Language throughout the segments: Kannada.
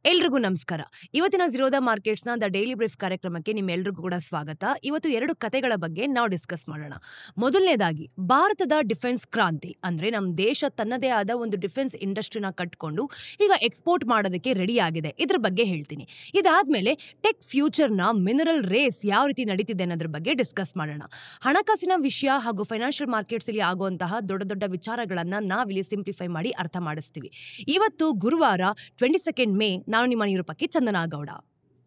ಎಲ್ರಿಗೂ ನಮಸ್ಕಾರ. ಇವತ್ತಿನ ಝೀರೋದ ಮಾರ್ಕೆಟ್ಸ್‌ನ ದ ಡೈಲಿ ಬ್ರೀಫ್ ಕಾರ್ಯಕ್ರಮಕ್ಕೆ ನಿಮ್ಮೆಲ್ರಿಗೂ ಕೂಡ ಸ್ವಾಗತ. ಇವತ್ತು 2 ಕಥೆಗಳ ಬಗ್ಗೆ ನಾವು ಡಿಸ್ಕಸ್ ಮಾಡೋಣ. ಮೊದಲನೇದಾಗಿ ಭಾರತದ ಡಿಫೆನ್ಸ್ ಕ್ರಾಂತಿ ಅಂದ್ರೆ ನಮ್ಮ ದೇಶ ತನ್ನದೇ ಆದ ಒಂದು ಡಿಫೆನ್ಸ್ ಇಂಡಸ್ಟ್ರಿನ ಕಟ್ಕೊಂಡು ಈಗ ಎಕ್ಸ್ಪೋರ್ಟ್ ಮಾಡೋದಕ್ಕೆ ರೆಡಿ ಆಗಿದೆ. ಇದ್ರ ಬಗ್ಗೆ ಹೇಳ್ತೀನಿ. ಇದಾದ್ಮೇಲೆ ಟೆಕ್ ಫ್ಯೂಚರ್ನ ಮಿನರಲ್ ರೇಸ್ ಯಾವ ರೀತಿ ನಡೀತಿದೆ ಅನ್ನೋದ್ರ ಬಗ್ಗೆ ಡಿಸ್ಕಸ್ ಮಾಡೋಣ. ಹಣಕಾಸಿನ ವಿಷಯ ಹಾಗೂ ಫೈನಾನ್ಷಿಯಲ್ ಮಾರ್ಕೆಟ್ಸ್ ಅಲ್ಲಿ ಆಗುವಂತಹ ದೊಡ್ಡ ದೊಡ್ಡ ವಿಚಾರಗಳನ್ನ ನಾವಿಲ್ಲಿ ಸಿಂಪ್ಲಿಫೈ ಮಾಡಿ ಅರ್ಥ ಮಾಡಿಸ್ತೀವಿ. ಇವತ್ತು ಗುರುವಾರ 22 ಮೇ. ನಾನು ನಿಮ್ಮ ನಿರೂಪಕಿ ಚಂದನಾ ಗೌಡ.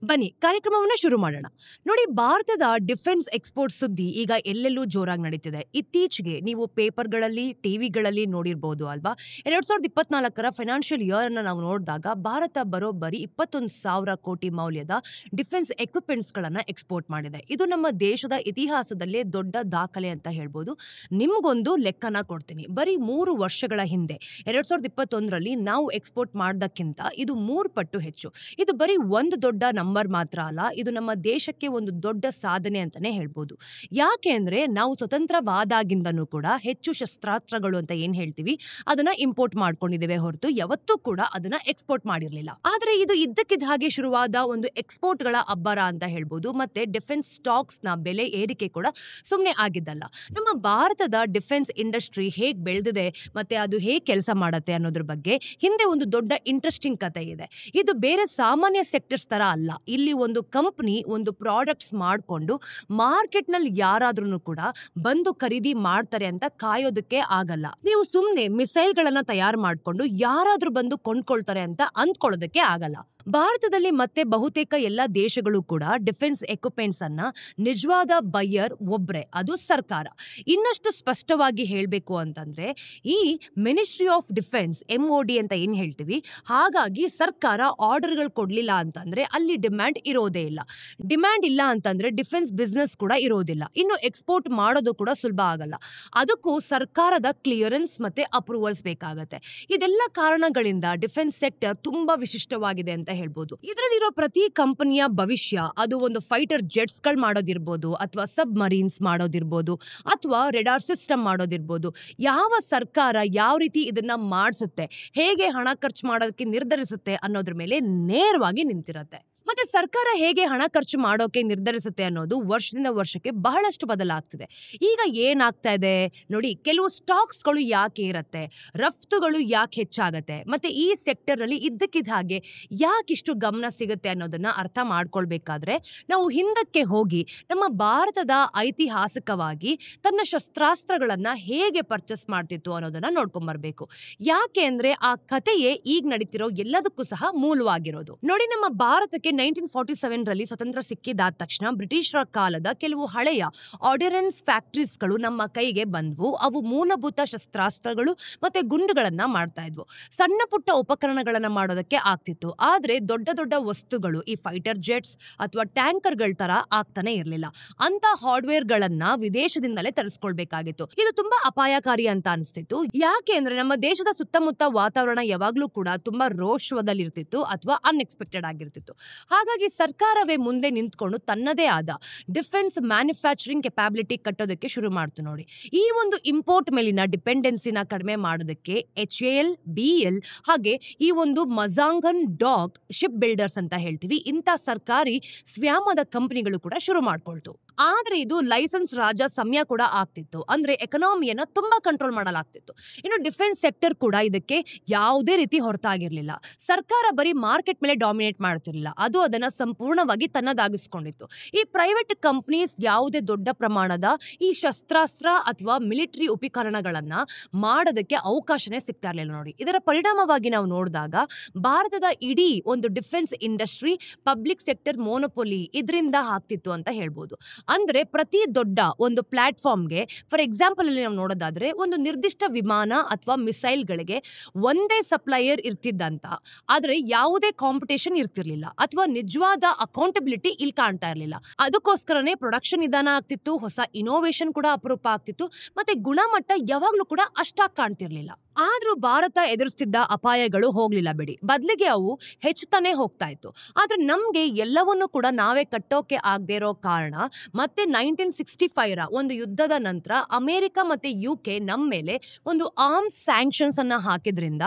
ಬನ್ನಿ ಕಾರ್ಯಕ್ರಮವನ್ನ ಶುರು ಮಾಡೋಣ. ನೋಡಿ, ಭಾರತದ ಡಿಫೆನ್ಸ್ ಎಕ್ಸ್ಪೋರ್ಟ್ ಸುದ್ದಿ ಈಗ ಎಲ್ಲೆಲ್ಲೂ ಜೋರಾಗಿ ನಡೀತಿದೆ. ಇತ್ತೀಚೆಗೆ ನೀವು ಪೇಪರ್ಗಳಲ್ಲಿ, ಟಿವಿಗಳಲ್ಲಿ ನೋಡಿರ್ಬೋದು ಅಲ್ವಾ. 2024ರ ಫೈನಾನ್ಷಿಯಲ್ ಇಯರ್ ಅನ್ನ ನಾವು ನೋಡಿದಾಗ ಭಾರತ ಬರೋಬ್ಬರಿ 21,000 ಕೋಟಿ ಮೌಲ್ಯದ ಡಿಫೆನ್ಸ್ ಎಕ್ವಿಪ್ಮೆಂಟ್ಸ್ ಗಳನ್ನ ಎಕ್ಸ್ಪೋರ್ಟ್ ಮಾಡಿದೆ. ಇದು ನಮ್ಮ ದೇಶದ ಇತಿಹಾಸದಲ್ಲೇ ದೊಡ್ಡ ದಾಖಲೆ ಅಂತ ಹೇಳ್ಬೋದು. ನಿಮ್ಗೊಂದು ಲೆಕ್ಕನ ಕೊಡ್ತೀನಿ. ಬರೀ 3 ವರ್ಷಗಳ ಹಿಂದೆ 2021ರಲ್ಲಿ ನಾವು ಎಕ್ಸ್ಪೋರ್ಟ್ ಮಾಡೋದಕ್ಕಿಂತ ಇದು 3 ಪಟ್ಟು ಹೆಚ್ಚು. ಇದು ಬರೀ ಒಂದು ದೊಡ್ಡ ನಂಬರ್ ಮಾತ್ರ ಅಲ್ಲ, ಇದು ನಮ್ಮ ದೇಶಕ್ಕೆ ಒಂದು ದೊಡ್ಡ ಸಾಧನೆ ಅಂತಾನೆ ಹೇಳ್ಬೋದು. ಯಾಕೆ ಅಂದ್ರೆ ನಾವು ಸ್ವತಂತ್ರವಾದಾಗಿಂದನೂ ಕೂಡ ಹೆಚ್ಚು ಶಸ್ತ್ರಾಸ್ತ್ರಗಳು ಅಂತ ಏನ್ ಹೇಳ್ತೀವಿ ಅದನ್ನ ಇಂಪೋರ್ಟ್ ಮಾಡ್ಕೊಂಡಿದ್ದೇವೆ ಹೊರತು ಯಾವತ್ತೂ ಕೂಡ ಅದನ್ನ ಎಕ್ಸ್ಪೋರ್ಟ್ ಮಾಡಿರ್ಲಿಲ್ಲ. ಆದ್ರೆ ಇದು ಇದ್ದಕ್ಕಿದ್ದ ಹಾಗೆ ಶುರುವಾದ ಒಂದು ಎಕ್ಸ್ಪೋರ್ಟ್ ಗಳ ಅಬ್ಬರ ಅಂತ ಹೇಳ್ಬೋದು. ಮತ್ತೆ ಡಿಫೆನ್ಸ್ ಸ್ಟಾಕ್ಸ್ ನ ಬೆಲೆ ಏರಿಕೆ ಕೂಡ ಸುಮ್ಮನೆ ಆಗಿದ್ದಲ್ಲ. ನಮ್ಮ ಭಾರತದ ಡಿಫೆನ್ಸ್ ಇಂಡಸ್ಟ್ರಿ ಹೇಗ್ ಬೆಳೆದಿದೆ ಮತ್ತೆ ಅದು ಹೇಗ್ ಕೆಲಸ ಮಾಡತ್ತೆ ಅನ್ನೋದ್ರ ಬಗ್ಗೆ ಹಿಂದೆ ಒಂದು ದೊಡ್ಡ ಇಂಟ್ರೆಸ್ಟಿಂಗ್ ಕತೆ ಇದೆ. ಇದು ಬೇರೆ ಸಾಮಾನ್ಯ ಸೆಕ್ಟರ್ಸ್ ತರ ಅಲ್ಲ. ಇಲ್ಲಿ ಒಂದು ಕಂಪನಿ ಒಂದು ಪ್ರಾಡಕ್ಟ್ಸ್ ಮಾಡ್ಕೊಂಡು ಮಾರ್ಕೆಟ್ ನಲ್ಲಿ ಯಾರಾದ್ರೂ ಕೂಡ ಬಂದು ಖರೀದಿ ಮಾಡ್ತಾರೆ ಅಂತ ಕಾಯೋದಕ್ಕೆ ಆಗಲ್ಲ. ನೀವು ಸುಮ್ನೆ ಮಿಸೈಲ್ ಗಳನ್ನ ತಯಾರು ಮಾಡ್ಕೊಂಡು ಯಾರಾದ್ರೂ ಬಂದು ಕೊಂಡ್ಕೊಳ್ತಾರೆ ಅಂತ ಅಂದ್ಕೊಳ್ಳೋದಕ್ಕೆ ಆಗಲ್ಲ. ಭಾರತದಲ್ಲಿ ಮತ್ತೆ ಬಹುತೇಕ ಎಲ್ಲ ದೇಶಗಳು ಕೂಡ ಡಿಫೆನ್ಸ್ ಎಕ್ವಿಪ್ಮೆಂಟ್ಸ್ ಅನ್ನ ನಿಜವಾದ ಬೈಯರ್ ಒಬ್ರೆ, ಅದು ಸರ್ಕಾರ. ಇನ್ನಷ್ಟು ಸ್ಪಷ್ಟವಾಗಿ ಹೇಳ್ಬೇಕು ಅಂತಂದ್ರೆ ಈ ಮಿನಿಸ್ಟ್ರಿ ಆಫ್ ಡಿಫೆನ್ಸ್ MOD ಅಂತ ಏನ್ ಹೇಳ್ತೀವಿ, ಹಾಗಾಗಿ ಸರ್ಕಾರ ಆರ್ಡರ್ಗಳು ಕೊಡ್ಲಿಲ್ಲ ಅಂತಂದ್ರೆ ಅಲ್ಲಿ ಡಿಮ್ಯಾಂಡ್ ಇರೋದೇ ಇಲ್ಲ. ಡಿಮ್ಯಾಂಡ್ ಇಲ್ಲ ಅಂತಂದ್ರೆ ಡಿಫೆನ್ಸ್ ಬಿಸ್ನೆಸ್ ಕೂಡ ಇರೋದಿಲ್ಲ. ಇನ್ನು ಎಕ್ಸ್ಪೋರ್ಟ್ ಮಾಡೋದು ಕೂಡ ಸುಲಭ ಆಗಲ್ಲ. ಅದಕ್ಕೂ ಸರ್ಕಾರದ ಕ್ಲಿಯರೆನ್ಸ್ ಮತ್ತೆ ಅಪ್ರೂವಲ್ಸ್ ಬೇಕಾಗತ್ತೆ. ಇದೆಲ್ಲ ಕಾರಣಗಳಿಂದ ಡಿಫೆನ್ಸ್ ಸೆಕ್ಟರ್ ತುಂಬಾ ವಿಶಿಷ್ಟವಾಗಿದೆ ಅಂತ ಹೇಳ್ಬೋದು. ಇದರಲ್ಲಿರೋ ಪ್ರತಿ ಕಂಪನಿಯ ಭವಿಷ್ಯ, ಅದು ಒಂದು ಫೈಟರ್ ಜೆಟ್ಸ್ ಗಳು ಮಾಡೋದಿರ್ಬೋದು ಅಥವಾ ಸಬ್ ಮರೀನ್ಸ್ ಮಾಡೋದಿರ್ಬೋದು ಅಥವಾ ರೆಡಾರ್ ಸಿಸ್ಟಮ್ ಮಾಡೋದಿರ್ಬೋದು, ಯಾವ ಸರ್ಕಾರ ಯಾವ ರೀತಿ ಇದನ್ನ ಮಾಡಿಸುತ್ತೆ, ಹೇಗೆ ಹಣ ಖರ್ಚು ಮಾಡೋದಕ್ಕೆ ನಿರ್ಧರಿಸುತ್ತೆ ಅನ್ನೋದ್ರ ಮೇಲೆ ನೇರವಾಗಿ ನಿಂತಿರುತ್ತೆ. ಮತ್ತೆ ಸರ್ಕಾರ ಹೇಗೆ ಹಣ ಖರ್ಚು ಮಾಡೋಕೆ ನಿರ್ಧರಿಸುತ್ತೆ ಅನ್ನೋದು ವರ್ಷದಿಂದ ವರ್ಷಕ್ಕೆ ಬಹಳಷ್ಟು ಬದಲಾಗ್ತಿದೆ. ಈಗ ಏನಾಗ್ತಾ ಇದೆ ನೋಡಿ, ಕೆಲವು ಸ್ಟಾಕ್ಸ್ ಗಳು ಯಾಕೆ ಇರತ್ತೆ, ರಫ್ತುಗಳು ಯಾಕೆ ಹೆಚ್ಚಾಗತ್ತೆ, ಮತ್ತೆ ಈ ಸೆಕ್ಟರ್ ಅಲ್ಲಿ ಇದ್ದಕ್ಕಿದ್ದ ಹಾಗೆ ಯಾಕಿಷ್ಟು ಗಮನ ಸಿಗುತ್ತೆ ಅನ್ನೋದನ್ನ ಅರ್ಥ ಮಾಡ್ಕೊಳ್ಬೇಕಾದ್ರೆ ನಾವು ಹಿಂದಕ್ಕೆ ಹೋಗಿ ನಮ್ಮ ಭಾರತದ ಐತಿಹಾಸಿಕವಾಗಿ ತನ್ನ ಶಸ್ತ್ರಾಸ್ತ್ರಗಳನ್ನ ಹೇಗೆ ಪರ್ಚೇಸ್ ಮಾಡ್ತಿತ್ತು ಅನ್ನೋದನ್ನ ನೋಡ್ಕೊಂಡ್ಬರ್ಬೇಕು. ಯಾಕೆ ಅಂದ್ರೆ ಆ ಕಥೆಯೇ ಈಗ ನಡೀತಿರೋ ಎಲ್ಲದಕ್ಕೂ ಸಹ ಮೂಲವಾಗಿರೋದು. ನೋಡಿ, ನಮ್ಮ ಭಾರತಕ್ಕೆ 1947ರಲ್ಲಿ ಸ್ವತಂತ್ರ ಸಿಕ್ಕಿದಾದ ತಕ್ಷಣ ಬ್ರಿಟಿಷರ ಕಾಲದ ಕೆಲವು ಹಳೆಯ ಆರ್ಡಿನೆನ್ಸ್ ಫ್ಯಾಕ್ಟರೀಸ್ಗಳು ನಮ್ಮ ಕೈಗೆ ಬಂದ್ವು. ಅವು ಮೂಲಭೂತ ಶಸ್ತ್ರಾಸ್ತ್ರಗಳು ಮತ್ತೆ ಗುಂಡುಗಳನ್ನ ಮಾಡ್ತಾ ಇದ್ವು. ಸಣ್ಣ ಪುಟ್ಟ ಉಪಕರಣಗಳನ್ನ ಮಾಡೋದಕ್ಕೆ ಆಗ್ತಿತ್ತು. ಆದ್ರೆ ದೊಡ್ಡ ದೊಡ್ಡ ವಸ್ತುಗಳು, ಈ ಫೈಟರ್ ಜೆಟ್ಸ್ ಅಥವಾ ಟ್ಯಾಂಕರ್ಗಳ ತರ ಆಗ್ತಾನೆ ಇರಲಿಲ್ಲ. ಅಂತ ಹಾರ್ಡ್ವೇರ್ ಗಳನ್ನ ವಿದೇಶದಿಂದಲೇ ತರಿಸ್ಕೊಳ್ಬೇಕಾಗಿತ್ತು. ಇದು ತುಂಬಾ ಅಪಾಯಕಾರಿ ಅಂತ ಅನಿಸ್ತಿತ್ತು. ಯಾಕೆ ಅಂದ್ರೆ ನಮ್ಮ ದೇಶದ ಸುತ್ತಮುತ್ತ ವಾತಾವರಣ ಯಾವಾಗ್ಲೂ ಕೂಡ ತುಂಬಾ ರೋಷವದಲ್ಲಿರ್ತಿತ್ತು ಅಥವಾ ಅನ್ಎಕ್ಸ್ಪೆಕ್ಟೆಡ್ ಆಗಿರ್ತಿತ್ತು. ಹಾಗಾಗಿ ಸರ್ಕಾರವೇ ಮುಂದೆ ನಿಂತ್ಕೊಂಡು ತನ್ನದೇ ಆದ ಡಿಫೆನ್ಸ್ ಮ್ಯಾನುಫ್ಯಾಕ್ಚರಿಂಗ್ ಕೆಪಾಬಿಲಿಟಿ ಕಟ್ಟೋದಕ್ಕೆ ಶುರು ಮಾಡ್ತು. ನೋಡಿ, ಈ ಒಂದು ಇಂಪೋರ್ಟ್ ಮೇಲಿನ ಡಿಪೆಂಡೆನ್ಸಿನ ಕಡಿಮೆ ಮಾಡೋದಕ್ಕೆ HAL, BEL ಹಾಗೆ ಈ ಒಂದು ಮಜಾಂಗನ್ ಡಾಕ್ ಶಿಪ್ ಬಿಲ್ಡರ್ಸ್ ಅಂತ ಹೇಳ್ತೀವಿ, ಇಂಥ ಸರ್ಕಾರಿ ಸ್ವಾಮ್ಯದ ಕಂಪನಿಗಳು ಕೂಡ ಶುರು ಮಾಡ್ಕೊಳ್ತು. ಆದ್ರೆ ಇದು ಲೈಸೆನ್ಸ್ ರಾಜ ಸಮಯ ಕೂಡ ಆಗ್ತಿತ್ತು. ಅಂದ್ರೆ ಎಕನಾಮಿಯನ್ನ ತುಂಬಾ ಕಂಟ್ರೋಲ್ ಮಾಡಲಾಗ್ತಿತ್ತು. ಇನ್ನು ಡಿಫೆನ್ಸ್ ಸೆಕ್ಟರ್ ಕೂಡ ಇದಕ್ಕೆ ಯಾವುದೇ ರೀತಿ ಹೊರತಾಗಿರ್ಲಿಲ್ಲ. ಸರ್ಕಾರ ಬರೀ ಮಾರ್ಕೆಟ್ ಮೇಲೆ ಡಾಮಿನೇಟ್ ಮಾಡ್ತಿರ್ಲಿಲ್ಲ, ಅದು ಅದನ್ನ ಸಂಪೂರ್ಣವಾಗಿ ತನ್ನದಾಗಿಸ್ಕೊಂಡಿತ್ತು. ಈ ಪ್ರೈವೇಟ್ ಕಂಪನೀಸ್ ಯಾವುದೇ ದೊಡ್ಡ ಪ್ರಮಾಣದ ಈ ಶಸ್ತ್ರಾಸ್ತ್ರ ಅಥವಾ ಮಿಲಿಟರಿ ಉಪಕರಣಗಳನ್ನ ಮಾಡೋದಕ್ಕೆ ಅವಕಾಶನೇ ಸಿಗ್ತಾ ಇರಲಿಲ್ಲ. ನೋಡಿ, ಇದರ ಪರಿಣಾಮವಾಗಿ ನಾವು ನೋಡಿದಾಗ ಭಾರತದ ಇಡೀ ಒಂದು ಡಿಫೆನ್ಸ್ ಇಂಡಸ್ಟ್ರಿ ಪಬ್ಲಿಕ್ ಸೆಕ್ಟರ್ ಮೋನೋಪೊಲಿ ಇದರಿಂದ ಆಗ್ತಿತ್ತು ಅಂತ ಹೇಳ್ಬೋದು. ಅಂದ್ರೆ ಪ್ರತಿ ದೊಡ್ಡ ಒಂದು ಪ್ಲಾಟ್ಫಾರ್ಮ್ಗೆ, ಫಾರ್ ಎಕ್ಸಾಂಪಲ್ ಅಲ್ಲಿ ನಾವು ನೋಡೋದಾದ್ರೆ ಒಂದು ನಿರ್ದಿಷ್ಟ ವಿಮಾನ ಅಥವಾ ಮಿಸೈಲ್ಗಳಿಗೆ ಒಂದೇ ಸಪ್ಲೈಯರ್ ಇರ್ತಿದ್ದಂತ, ಆದ್ರೆ ಯಾವುದೇ ಕಾಂಪಿಟೇಷನ್ ಇರ್ತಿರ್ಲಿಲ್ಲ ಅಥವಾ ನಿಜವಾದ ಅಕೌಂಟಬಿಲಿಟಿ ಇಲ್ಲಿ ಕಾಣ್ತಾ ಇರಲಿಲ್ಲ. ಅದಕ್ಕೋಸ್ಕರನೇ ಪ್ರೊಡಕ್ಷನ್ ನಿಧಾನ ಆಗ್ತಿತ್ತು, ಹೊಸ ಇನೋವೇಷನ್ ಕೂಡ ಅಪರೂಪ ಆಗ್ತಿತ್ತು, ಮತ್ತೆ ಗುಣಮಟ್ಟ ಯಾವಾಗ್ಲೂ ಕೂಡ ಅಷ್ಟಾಗಿ ಕಾಣ್ತಿರ್ಲಿಲ್ಲ. ಆದ್ರೂ ಭಾರತ ಎದುರಿಸ್ತಿದ್ದ ಅಪಾಯಗಳು ಹೋಗ್ಲಿಲ್ಲ ಬಿಡಿ, ಬದಲಿಗೆ ಅವು ಹೆಚ್ಚುತ್ತಾನೆ ಹೋಗ್ತಾ ಇತ್ತು. ಆದ್ರೆ ನಮ್ಗೆ ಎಲ್ಲವನ್ನೂ ಕೂಡ ನಾವೇ ಕಟ್ಟೋಕೆ ಆಗದೆ ಇರೋ ಕಾರಣ ಮತ್ತೆ 1965 ಒಂದು ಯುದ್ಧದ ನಂತರ ಅಮೆರಿಕ ಮತ್ತೆ UK ನಮ್ಮ ಮೇಲೆ ಒಂದು ಆರ್ಮ್ಸ್ ಸ್ಯಾಂಕ್ಷನ್ಸ್ ಅನ್ನ ಹಾಕಿದ್ರಿಂದ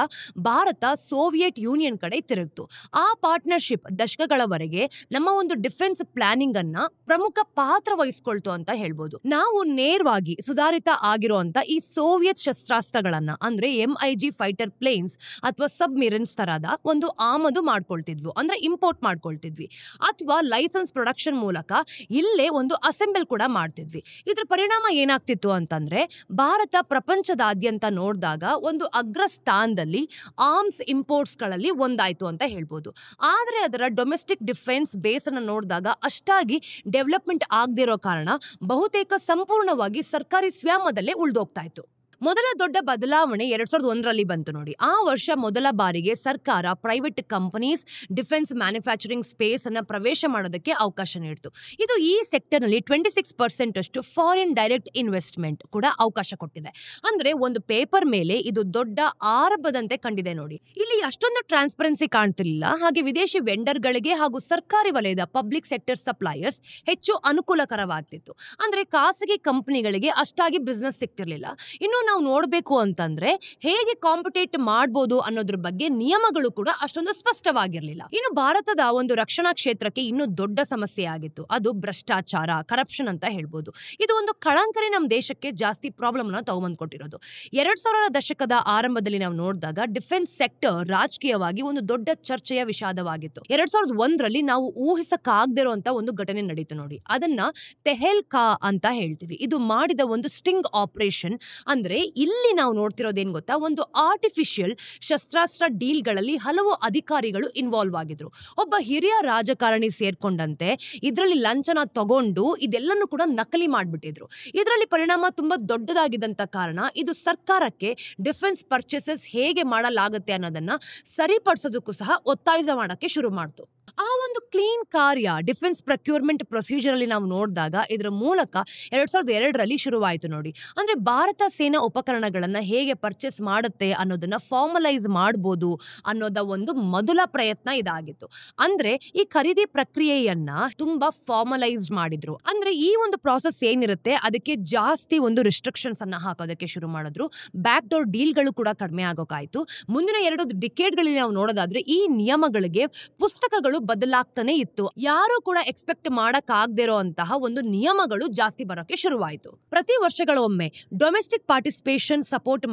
ಭಾರತ ಸೋವಿಯತ್ ಯೂನಿಯನ್ ಕಡೆ ತಿರುಗ್ತು. ಆ ಪಾರ್ಟ್ನರ್ಶಿಪ್ ದಶಕಗಳವರೆಗೆ ನಮ್ಮ ಒಂದು ಡಿಫೆನ್ಸ್ ಪ್ಲಾನಿಂಗ್ ಅನ್ನ ಪ್ರಮುಖ ಪಾತ್ರ ವಹಿಸ್ಕೊಳ್ತು ಅಂತ ಹೇಳ್ಬೋದು. ನಾವು ನೇರವಾಗಿ ಸುಧಾರಿತ ಆಗಿರುವಂತ ಈ ಸೋವಿಯತ್ ಶಸ್ತ್ರಾಸ್ತ್ರಗಳನ್ನ ಅಂದ್ರೆ MiG ಫೈಟರ್ ಪ್ಲೇನ್ಸ್ ಅಥವಾ ಸಬ್ಮಿರನ್ಸ್ ತರಹದ ಒಂದು ಆಮದು ಮಾಡ್ಕೊಳ್ತಿದ್ವು, ಅಂದ್ರೆ ಇಂಪೋರ್ಟ್ ಮಾಡ್ಕೊಳ್ತಿದ್ವಿ, ಅಥವಾ ಲೈಸೆನ್ಸ್ ಪ್ರೊಡಕ್ಷನ್ ಮೂಲಕ ಇಲ್ಲೇ ಒಂದು ಅಸೆಂಬಲ್ ಕೂಡ ಮಾಡ್ತಿದ್ವಿ. ಇದ್ರ ಪರಿಣಾಮ ಏನಾಗ್ತಿತ್ತು ಅಂತಂದ್ರೆ ಭಾರತ ಪ್ರಪಂಚದಾದ್ಯಂತ ನೋಡಿದಾಗ ಒಂದು ಅಗ್ರ ಸ್ಥಾನದಲ್ಲಿ ಆರ್ಮ್ಸ್ ಇಂಪೋರ್ಟ್ಸ್ ಗಳಲ್ಲಿ ಒಂದಾಯ್ತು ಅಂತ ಹೇಳ್ಬೋದು. ಆದ್ರೆ ಅದರ ಡೊಮೆಸ್ಟಿಕ್ ಡಿಫೆನ್ಸ್ ಬೇಸ್ ಅನ್ನ ನೋಡಿದಾಗ ಅಷ್ಟಾಗಿ ಡೆವಲಪ್ಮೆಂಟ್ ಆಗದಿರೋ ಕಾರಣ ಬಹುತೇಕ ಸಂಪೂರ್ಣವಾಗಿ ಸರ್ಕಾರಿ ಸ್ವಾಮ್ಯದಲ್ಲೇ ಉಳಿದೋಗ್ತಾ ಇತ್ತು. ಮೊದಲ ದೊಡ್ಡ ಬದಲಾವಣೆ 2001ರಲ್ಲಿ ಬಂತು ನೋಡಿ. ಆ ವರ್ಷ ಮೊದಲ ಬಾರಿಗೆ ಸರ್ಕಾರ private companies defence manufacturing space ಅನ್ನ ಪ್ರವೇಶ ಮಾಡೋದಕ್ಕೆ ಅವಕಾಶ ನೀಡಿತು. ಇದು ಈ ಸೆಕ್ಟರ್ ನಲ್ಲಿ 26% ಅಷ್ಟು ಫಾರಿನ್ ಡೈರೆಕ್ಟ್ ಇನ್ವೆಸ್ಟ್ಮೆಂಟ್ ಕೂಡ ಅವಕಾಶ ಕೊಟ್ಟಿದೆ. ಅಂದ್ರೆ ಒಂದು ಪೇಪರ್ ಮೇಲೆ ಇದು ದೊಡ್ಡ ಆರಂಭದಂತೆ ಕಂಡಿದೆ ನೋಡಿ. ಇಲ್ಲಿ ಅಷ್ಟೊಂದು ಟ್ರಾನ್ಸ್ಪರೆನ್ಸಿ ಕಾಣ್ತಿರ್ಲಿಲ್ಲ, ಹಾಗೆ ವಿದೇಶಿ ವೆಂಡರ್ಗಳಿಗೆ ಹಾಗೂ ಸರ್ಕಾರಿ ವಲಯದ ಪಬ್ಲಿಕ್ ಸೆಕ್ಟರ್ ಸಪ್ಲೈಯರ್ಸ್ ಹೆಚ್ಚು ಅನುಕೂಲಕರವಾಗ್ತಿತ್ತು. ಅಂದ್ರೆ ಖಾಸಗಿ ಕಂಪನಿಗಳಿಗೆ ಅಷ್ಟಾಗಿ ಬಿಸ್ನೆಸ್ ಸಿಗ್ತಿರ್ಲಿಲ್ಲ. ಇನ್ನು ನಾವು ನೋಡಬೇಕು ಅಂತಂದ್ರೆ ಹೇಗೆ ಕಾಂಪಿಟೇಟ್ ಮಾಡಬಹುದು ಅನ್ನೋದ್ರ ಬಗ್ಗೆ ನಿಯಮಗಳು ಕೂಡ ಅಷ್ಟೊಂದು ಸ್ಪಷ್ಟವಾಗಿರಲಿಲ್ಲ. ಇನ್ನು ಭಾರತದ ಒಂದು ರಕ್ಷಣಾ ಕ್ಷೇತ್ರಕ್ಕೆ ಇನ್ನೂ ದೊಡ್ಡ ಸಮಸ್ಯೆ ಆಗಿತ್ತು, ಅದು ಭ್ರಷ್ಟಾಚಾರ, ಕರಪ್ಷನ್ ಅಂತ ಹೇಳ್ಬೋದು. ಇದು ಒಂದು ಕಳಂಕನೇ ನಮ್ಮ ದೇಶಕ್ಕೆ ಜಾಸ್ತಿ ಪ್ರಾಬ್ಲಮ್ ಅನ್ನ ತಗೊಂಡ್ಕೊಟ್ಟಿರೋದು. 2000ರ ದಶಕದ ಆರಂಭದಲ್ಲಿ ನಾವು ನೋಡಿದಾಗ ಡಿಫೆನ್ಸ್ ಸೆಕ್ಟರ್ ರಾಜಕೀಯವಾಗಿ ಒಂದು ದೊಡ್ಡ ಚರ್ಚೆಯ ವಿಷಾದವಾಗಿತ್ತು. 2001ರಲ್ಲಿ ನಾವು ಊಹಿಸಕ್ಕಾಗದಿರುವಂತ ಒಂದು ಘಟನೆ ನಡೀತು ನೋಡಿ. ಅದನ್ನ ತೆಹೆಲ್ಕಾ ಅಂತ ಹೇಳ್ತೀವಿ. ಇದು ಮಾಡಿದ ಒಂದು ಸ್ಟಿಂಗ್ ಆಪರೇಷನ್. ಅಂದ್ರೆ ಇಲ್ಲಿ ನಾವು ನೋಡ್ತಿರೋದೇನ್ ಗೊತ್ತಾ, ಒಂದು ಆರ್ಟಿಫಿಷಿಯಲ್ ಶಸ್ತ್ರಾಸ್ತ್ರ ಡೀಲ್ಗಳಲ್ಲಿ ಹಲವು ಅಧಿಕಾರಿಗಳು ಇನ್ವಾಲ್ವ್ ಆಗಿದ್ರು. ಒಬ್ಬ ಹಿರಿಯ ರಾಜಕಾರಣಿ ಸೇರ್ಕೊಂಡಂತೆ ಇದರಲ್ಲಿ ಲಂಚನ ತಗೊಂಡು ಇದೆಲ್ಲನೂ ಕೂಡ ನಕಲಿ ಮಾಡ್ಬಿಟ್ಟಿದ್ರು. ಇದರಲ್ಲಿ ಪರಿಣಾಮ ತುಂಬಾ ದೊಡ್ಡದಾಗಿದ್ದಂತ ಕಾರಣ ಇದು ಸರ್ಕಾರಕ್ಕೆ ಡಿಫೆನ್ಸ್ ಪರ್ಚೇಸಸ್ ಹೇಗೆ ಮಾಡಲಾಗುತ್ತೆ ಅನ್ನೋದನ್ನ ಸರಿಪಡಿಸೋದಕ್ಕೂ ಸಹ ಒತ್ತಾಯ ಮಾಡಕ್ಕೆ ಶುರು ಮಾಡ್ತು. ಆ ಒಂದು ಕ್ಲೀನ್ ಕಾರ್ಯ ಡಿಫೆನ್ಸ್ ಪ್ರೊಕ್ಯೂರ್ಮೆಂಟ್ ಪ್ರೊಸೀಜರ್ ಅಲ್ಲಿ ನಾವು ನೋಡಿದಾಗ ಇದರ ಮೂಲಕ 2002ರಲ್ಲಿ ಶುರುವಾಯಿತು ನೋಡಿ. ಅಂದ್ರೆ ಭಾರತ ಸೇನಾ ಉಪಕರಣಗಳನ್ನ ಹೇಗೆ ಪರ್ಚೇಸ್ ಮಾಡುತ್ತೆ ಅನ್ನೋದನ್ನ ಫಾರ್ಮಲೈಸ್ ಮಾಡಬಹುದು ಅನ್ನೋದ ಒಂದು ಮೊದಲ ಪ್ರಯತ್ನ ಇದಾಗಿತ್ತು. ಅಂದ್ರೆ ಈ ಖರೀದಿ ಪ್ರಕ್ರಿಯೆಯನ್ನ ತುಂಬಾ ಫಾರ್ಮಲೈಸ್ ಮಾಡಿದ್ರು. ಅಂದ್ರೆ ಈ ಒಂದು ಪ್ರಾಸೆಸ್ ಏನಿರುತ್ತೆ ಅದಕ್ಕೆ ಜಾಸ್ತಿ ಒಂದು ರಿಸ್ಟ್ರಿಕ್ಷನ್ಸ್ ಅನ್ನ ಹಾಕೋದಕ್ಕೆ ಶುರು ಮಾಡಿದ್ರು. ಬ್ಯಾಕ್ ಡೋರ್ ಡೀಲ್ಗಳು ಕೂಡ ಕಡಿಮೆ ಆಗೋಕಾಯ್ತು. ಮುಂದಿನ 2 ಡಿಕೇಡ್ಗಳಲ್ಲಿ ನಾವು ನೋಡೋದಾದ್ರೆ ಈ ನಿಯಮಗಳಿಗೆ ಪುಸ್ತಕಗಳು ಬದಲಾಗ್ತಾನೆ ಇತ್ತು. ಯಾರು ಕೂಡ ಎಕ್ಸ್ಪೆಕ್ಟ್ ಮಾಡಕ್ ಆಗದೆ ಇರುವಂತಹ ಒಂದು ನಿಯಮಗಳು ಜಾಸ್ತಿ ಬರೋಕೆ ಶುರುವಾಯಿತು. ಪ್ರತಿ ವರ್ಷಗಳೊಮ್ಮೆ ಡೊಮೆಸ್ಟಿಕ್ ಪಾರ್ಟಿಸಿಪೇಷನ್ ಸಪೋರ್ಟ್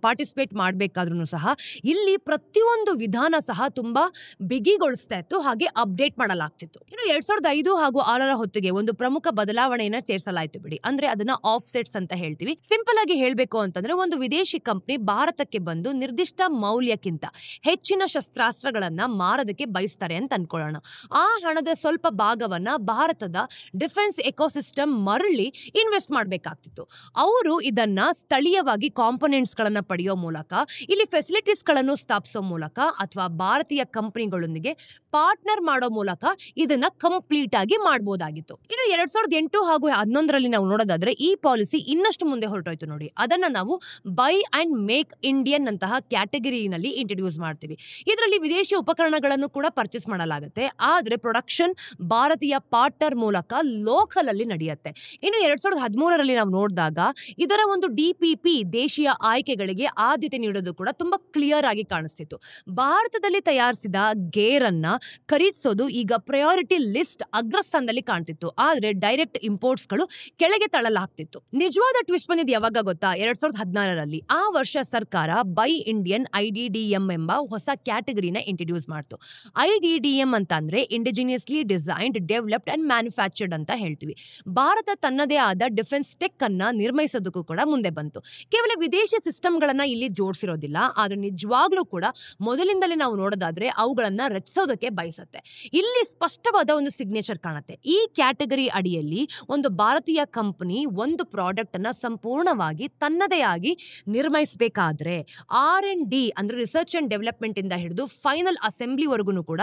ಪಾರ್ಟಿಸಿಪೇಟ್ ಮಾಡಬೇಕಾದ್ರೂ ಸಹ ಇಲ್ಲಿ ಪ್ರತಿಯೊಂದು ವಿಧಾನ ಸಹ ತುಂಬಾ ಬಿಗಿಗೊಳಿಸ್ತಾ ಇತ್ತು, ಹಾಗೆ ಅಪ್ಡೇಟ್ ಮಾಡಲಾಗ್ತಿತ್ತು. ಇನ್ನು 2005 ಹಾಗೂ 6ರ ಹೊತ್ತಿಗೆ ಒಂದು ಪ್ರಮುಖ ಬದಲಾವಣೆಯನ್ನ ಸೇರಿಸಲಾಯಿತು ಬಿಡಿ. ಅಂದ್ರೆ ಅದನ್ನ ಆಫ್ಸೆಟ್ಸ್ ಅಂತ ಹೇಳ್ತೀವಿ. ಸಿಂಪಲ್ ಆಗಿ ಹೇಳ್ಬೇಕು ಅಂತಂದ್ರೆ ಒಂದು ವಿದೇಶಿ ಕಂಪನಿ ಭಾರತಕ್ಕೆ ಬಂದು ನಿರ್ದಿಷ್ಟ ಮೌಲ್ಯಕ್ಕಿಂತ ಹೆಚ್ಚಿನ ಶಸ್ತ್ರಾಸ್ತ್ರಗಳನ್ನ ಮಾರೋದಕ್ಕೆ ಬಯಸ್ತಾರೆ ಅಂತ ಅನ್ಕೊಳ್ಳೋಣ. ಆ ಹಣದ ಸ್ವಲ್ಪ ಭಾಗವನ್ನ ಭಾರತದ ಡಿಫೆನ್ಸ್ ಎಕೋಸಿಸ್ಟಮ್ ಮರಳಿ ಇನ್ವೆಸ್ಟ್ ಮಾಡಬೇಕಾಗ್ತಿತ್ತು. ಅವರು ಇದನ್ನ ಸ್ಥಳೀಯವಾಗಿ ಕಾಂಪೋನೆಂಟ್ಸ್ ಗಳನ್ನ ಪಡೆಯೋ ಮೂಲಕ, ಇಲ್ಲಿ ಫೆಸಿಲಿಟೀಸ್ ಗಳನ್ನು ಸ್ಥಾಪಿಸೋ ಮೂಲಕ ಅಥವಾ ಭಾರತೀಯ ಕಂಪನಿಗಳೊಂದಿಗೆ ಪಾರ್ಟ್ನರ್ ಮಾಡೋ ಮೂಲಕ ಇದನ್ನ ಕಂಪ್ಲೀಟ್ ಆಗಿ ಮಾಡಬಹುದಾಗಿತ್ತು. ಇನ್ನು 2008 ಹಾಗೂ 2011ರಲ್ಲಿ ನಾವು ನೋಡೋದಾದ್ರೆ ಈ ಪಾಲಿಸಿ ಇನ್ನಷ್ಟು ಮುಂದೆ ಹೊರಟೋಯ್ತು ನೋಡಿ. ಅದನ್ನ ನಾವು ಬೈ ಅಂಡ್ ಮೇಕ್ ಇಂಡಿಯನ್ ಅಂತಹ ಕ್ಯಾಟಗರಿನಲ್ಲಿ ಇಂಟ್ರೊಡ್ಯೂಸ್ ಮಾಡ್ತೀವಿ. ಇದರಲ್ಲಿ ವಿದೇಶಿ ಉಪಕರಣಗಳನ್ನು ಕೂಡ ಪರ್ಚೇಸ್ ಮಾಡಲಾಗುತ್ತೆ, ಆದ್ರೆ ಪ್ರೊಡಕ್ಷನ್ ಭಾರತೀಯ ಪಾರ್ಟ್ನರ್ ಮೂಲಕ ಲೋಕಲ್ ಅಲ್ಲಿ ನಡೆಯುತ್ತೆ. ಇನ್ನು 2013ರಲ್ಲಿ ನಾವು ನೋಡಿದಾಗ ಇದರ ಒಂದು DPP ದೇಶೀಯ ಆಯ್ಕೆಗಳಿಗೆ ಆದ್ಯತೆ ನೀಡೋದು ಕೂಡ ತುಂಬಾ ಕ್ಲಿಯರ್ ಆಗಿ ಕಾಣಿಸ್ತಿತ್ತು. ಭಾರತದಲ್ಲಿ ತಯಾರಿಸಿದ ಗೇರ್ ಅನ್ನ ಖರೀದಿಸೋದು ಈಗ ಪ್ರಯಾರಿಟಿ ಲಿಸ್ಟ್ ಅಗ್ರಸ್ಥಾನದಲ್ಲಿ ಕಾಣ್ತಿತ್ತು, ಆದ್ರೆ ಡೈರೆಕ್ಟ್ ಇಂಪೋರ್ಟ್ಸ್ ಗಳು ಕೆಳಗೆ ತಳ್ಳಲಾಗ್ತಿತ್ತು. ನಿಜವಾದ ಟ್ವಿಸ್ಟ್ ಬಂದಿದ್ದು ಯಾವಾಗ ಗೊತ್ತಾ? 2014ರಲ್ಲಿ. ಆ ವರ್ಷ ಸರ್ಕಾರ ಬೈ ಇಂಡಿಯನ್ IDDM ಎಂಬ ಹೊಸ ಕ್ಯಾಟಗರಿನ ಇಂಟ್ರೊಡ್ಯೂಸ್ ಮಾಡ್ತು. IDDM ಅಂತ ಅಂದ್ರೆ indigenously designed, developed and manufactured ಅಂತ ಹೇಳ್ತೀವಿ. ಭಾರತ ತನ್ನದೇ ಆದ ಡಿಫೆನ್ಸ್ ಟೆಕ್ ಅನ್ನ ನಿರ್ಮಿಸೋದಕ್ಕೂ ಕೂಡ ಮುಂದೆ ಬಂತು. ಕೇವಲ ವಿದೇಶಿ ಸಿಸ್ಟಮ್ ಗಳನ್ನ ಇಲ್ಲಿ ಜೋಡಿಸಿರೋದಿಲ್ಲ, ಆದ್ರೆ ನಿಜವಾಗ್ಲೂ ಕೂಡ ಮೊದಲಿಂದಲೇ ನಾವು ನೋಡೋದಾದ್ರೆ ಅವುಗಳನ್ನ ರಚಿಸೋದಕ್ಕೆ ಬಯಸುತ್ತೆ. ಇಲ್ಲಿ ಸ್ಪಷ್ಟವಾದ ಒಂದು ಸಿಗ್ನೇಚರ್ ಕಾಣುತ್ತೆ. ಈ ಕ್ಯಾಟಗರಿ ಅಡಿಯಲ್ಲಿ ಒಂದು ಭಾರತೀಯ ಕಂಪನಿ ಒಂದು ಪ್ರಾಡಕ್ಟ್ ಅನ್ನ ಸಂಪೂರ್ಣವಾಗಿ ತನ್ನದೇ ಆಗಿ ನಿರ್ಮಿಸಬೇಕಾದ್ರೆ R&D ಅಂದ್ರೆ ರಿಸರ್ಚ್ ಅಂಡ್ ಡೆವಲಪ್ಮೆಂಟ್ ಇಂದ ಹಿಡಿದು ಫೈನಲ್ ಅಸೆಂಬ್ಲಿ ವರೆಗೂ ಕೂಡ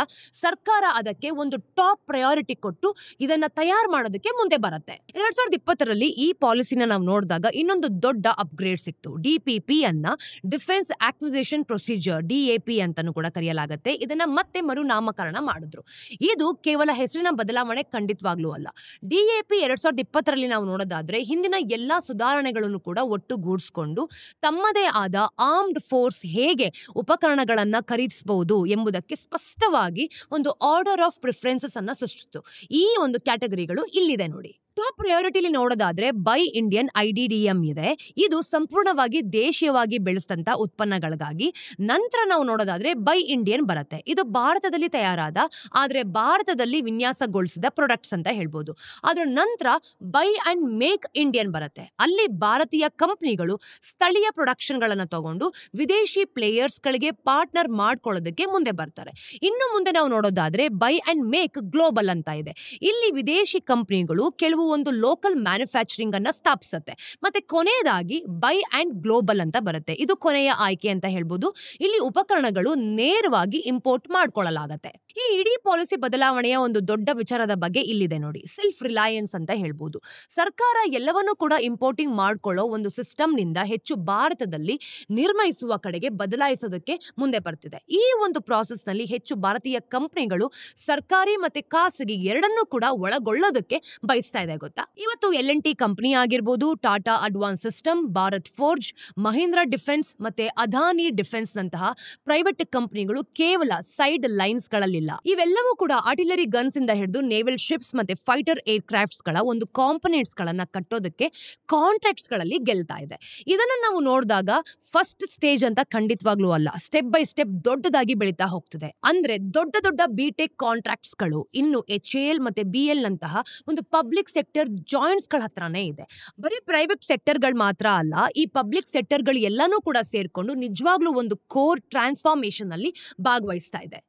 ಸರ್ಕಾರ ಅದಕ್ಕೆ ಒಂದು ಟಾಪ್ ಪ್ರಯಾರಿಟಿ ಕೊಟ್ಟು ಇದನ್ನ ತಯಾರು ಮಾಡೋದಕ್ಕೆ ಮುಂದೆ ಬರುತ್ತೆ. 2020ರಲ್ಲಿ ಈ ಪಾಲಿಸಿನ ನಾವು ನೋಡಿದಾಗ ಇನ್ನೊಂದು ದೊಡ್ಡ ಅಪ್ಗ್ರೇಡ್ ಸಿಕ್ತು. DPP ಅನ್ನ ಡಿಫೆನ್ಸ್ ಆಕ್ವಿಸಿಷನ್ ಪ್ರೊಸೀಜರ್, DAP ಅಂತಾನೂ ಕೂಡ ಕರೆಯಲಾಗುತ್ತೆ. ಇದನ್ನ ಮತ್ತೆ ಮರುನಾಮಕರಣ ಮಾಡಿದ್ರು. ಇದು ಕೇವಲ ಹೆಸರಿನ ಬದಲಾವಣೆ ಖಂಡಿತವಾಗ್ಲೂ ಅಲ್ಲ. DAP 2020ರಲ್ಲಿ ನಾವು ನೋಡೋದಾದ್ರೆ ಹಿಂದಿನ ಎಲ್ಲಾ ಸುಧಾರಣೆಗಳನ್ನು ಕೂಡ ಒಟ್ಟುಗೂಡಿಸ್ಕೊಂಡು ತಮ್ಮದೇ ಆದ ಆರ್ಮ್ಡ್ ಫೋರ್ಸ್ ಹೇಗೆ ಉಪಕರಣಗಳನ್ನ ಖರೀದಿಸಬಹುದು ಎಂಬುದಕ್ಕೆ ಸ್ಪಷ್ಟವಾಗಿ ಒಂದು ಆರ್ಡರ್ ಆಫ್ ಪ್ರಿಫರೆನ್ಸಸ್ ಅನ್ನ ಸೃಷ್ಟಿಸಿತು. ಈ ಒಂದು ಕ್ಯಾಟಗರಿಗಳು ಇಲ್ಲಿದೆ ನೋಡಿ. ಟಾಪ್ ಪ್ರಯಾರಿಟಿಲಿ ನೋಡೋದಾದ್ರೆ ಬೈ ಇಂಡಿಯನ್ IDDM ಇದೆ. ಇದು ಸಂಪೂರ್ಣವಾಗಿ ದೇಶೀಯವಾಗಿ ಬೆಳೆಸಿದಂತ ಉತ್ಪನ್ನಗಳಿಗಾಗಿ. ನಂತರ ನಾವು ನೋಡೋದಾದ್ರೆ ಬೈ ಇಂಡಿಯನ್ ಬರುತ್ತೆ. ಇದು ಭಾರತದಲ್ಲಿ ತಯಾರಾದ ಆದ್ರೆ ಭಾರತದಲ್ಲಿ ವಿನ್ಯಾಸಗೊಳಿಸಿದ ಪ್ರಾಡಕ್ಟ್ಸ್ ಅಂತ ಹೇಳ್ಬೋದು. ಅದರ ನಂತರ ಬೈ ಅಂಡ್ ಮೇಕ್ ಇಂಡಿಯನ್ ಬರುತ್ತೆ. ಅಲ್ಲಿ ಭಾರತೀಯ ಕಂಪನಿಗಳು ಸ್ಥಳೀಯ ಪ್ರೊಡಕ್ಷನ್ ಗಳನ್ನ ತಗೊಂಡು ವಿದೇಶಿ ಪ್ಲೇಯರ್ಸ್ ಗಳಿಗೆ ಪಾರ್ಟ್ನರ್ ಮಾಡ್ಕೊಳ್ಳೋದಕ್ಕೆ ಮುಂದೆ ಬರ್ತಾರೆ. ಇನ್ನು ಮುಂದೆ ನಾವು ನೋಡೋದಾದ್ರೆ ಬೈ ಅಂಡ್ ಮೇಕ್ ಗ್ಲೋಬಲ್ ಅಂತ ಇದೆ. ಇಲ್ಲಿ ವಿದೇಶಿ ಕಂಪನಿಗಳು ಕೆಲವು ಒಂದು ಲೋಕಲ್ ಮ್ಯಾನುಫ್ಯಾಕ್ಚರಿಂಗ್ ಅನ್ನ ಸ್ಥಾಪಿಸುತ್ತೆ. ಮತ್ತೆ ಕೊನೆಯದಾಗಿ ಬೈ ಅಂಡ್ ಗ್ಲೋಬಲ್ ಅಂತ ಬರುತ್ತೆ. ಇದು ಕೊನೆಯ ಆಯ್ಕೆ ಅಂತ ಹೇಳ್ಬೋದು. ಇಲ್ಲಿ ಉಪಕರಣಗಳು ನೇರವಾಗಿ ಇಂಪೋರ್ಟ್ ಮಾಡ್ಕೊಳ್ಳಲಾಗತ್ತೆ. ಈ ಇಡೀ ಪಾಲಿಸಿ ಬದಲಾವಣೆಯ ಒಂದು ದೊಡ್ಡ ವಿಚಾರದ ಬಗ್ಗೆ ಇಲ್ಲಿದೆ ನೋಡಿ. ಸೆಲ್ಫ್ ರಿಲಯನ್ಸ್ ಅಂತ ಹೇಳ್ಬೋದು. ಸರ್ಕಾರ ಎಲ್ಲವನ್ನೂ ಕೂಡ ಇಂಪೋರ್ಟಿಂಗ್ ಮಾಡ್ಕೊಳ್ಳೋ ಒಂದು ಸಿಸ್ಟಮ್ ನಿಂದ ಹೆಚ್ಚು ಭಾರತದಲ್ಲಿ ನಿರ್ಮಿಸುವ ಕಡೆಗೆ ಬದಲಾಯಿಸೋದಕ್ಕೆ ಮುಂದೆ ಬರ್ತಿದೆ. ಈ ಒಂದು ಪ್ರಾಸೆಸ್ ನಲ್ಲಿ ಹೆಚ್ಚು ಭಾರತೀಯ ಕಂಪನಿಗಳು ಸರ್ಕಾರಿ ಮತ್ತೆ ಖಾಸಗಿ ಎರಡನ್ನೂ ಕೂಡ ಒಳಗೊಳ್ಳೋದಕ್ಕೆ ಬಯಸ್ತಾ ಇದೆ ಗೊತ್ತಾ. ಇವತ್ತು L&T ಕಂಪನಿ ಆಗಿರ್ಬೋದು, Tata advance system, Bharat forge, Mahindra defence ಮತ್ತೆ ಅದಾನಿ ಡಿಫೆನ್ಸ್ ನಂತಹ ಪ್ರೈವೇಟ್ ಕಂಪನಿಗಳು ಕೇವಲ ಸೈಡ್ ಲೈನ್ಸ್ ಗಳಲ್ಲಿಲ್ಲ. ಇವೆಲ್ಲವೂ ಕೂಡ ಆರ್ಟಿಲರಿ ಗನ್ಸ್ ಇಂದ ಹಿಡಿದು ನೇವಲ್ ಶಿಪ್ಸ್ ಮತ್ತೆ ಫೈಟರ್ ಏರ್ ಕ್ರಾಫ್ಟ್ಸ್ ಗಳ ಒಂದು ಕಾಂಪೊನೆಂಟ್ಸ್ ಗಳನ್ನ ಕಟ್ಟೋದಕ್ಕೆ ಕಾಂಟ್ರಾಕ್ಟ್ಸ್ ಗಳಲ್ಲಿ ಗೆಲ್ತಾ ಇದೆ. ಇದನ್ನ ನಾವು ನೋಡಿದಾಗ ಫಸ್ಟ್ ಸ್ಟೇಜ್ ಅಂತ ಖಂಡಿತವಾಗ್ಲೂ ಅಲ್ಲ. ಸ್ಟೆಪ್ ಬೈ ಸ್ಟೆಪ್ ದೊಡ್ಡದಾಗಿ ಬೆಳೀತಾ ಹೋಗ್ತದೆ. ಅಂದ್ರೆ ದೊಡ್ಡ ದೊಡ್ಡ ಬಿಟೆಕ್ ಕಾಂಟ್ರಾಕ್ಟ್ಸ್ ಗಳು ಇನ್ನು HAL ಮತ್ತೆ BL ನಂತಹ ಒಂದು ಪಬ್ಲಿಕ್ ಸೆಕ್ಟರ್ ಜಾಯಿಂಟ್ಸ್ ಗಳ ಹತ್ರನೇ ಇದೆ. ಬರೀ ಪ್ರೈವೇಟ್ ಸೆಕ್ಟರ್ ಗಳು ಮಾತ್ರ ಅಲ್ಲ, ಈ ಪಬ್ಲಿಕ್ ಸೆಕ್ಟರ್ ಗಳು ಎಲ್ಲಾನು ಕೂಡ ಸೇರ್ಕೊಂಡು ನಿಜವಾಗ್ಲೂ ಒಂದು ಕೋರ್ ಟ್ರಾನ್ಸ್ಫಾರ್ಮೇಶನ್ ಅಲ್ಲಿ ಭಾಗವಹಿಸ್ತಾ ಇದೆ.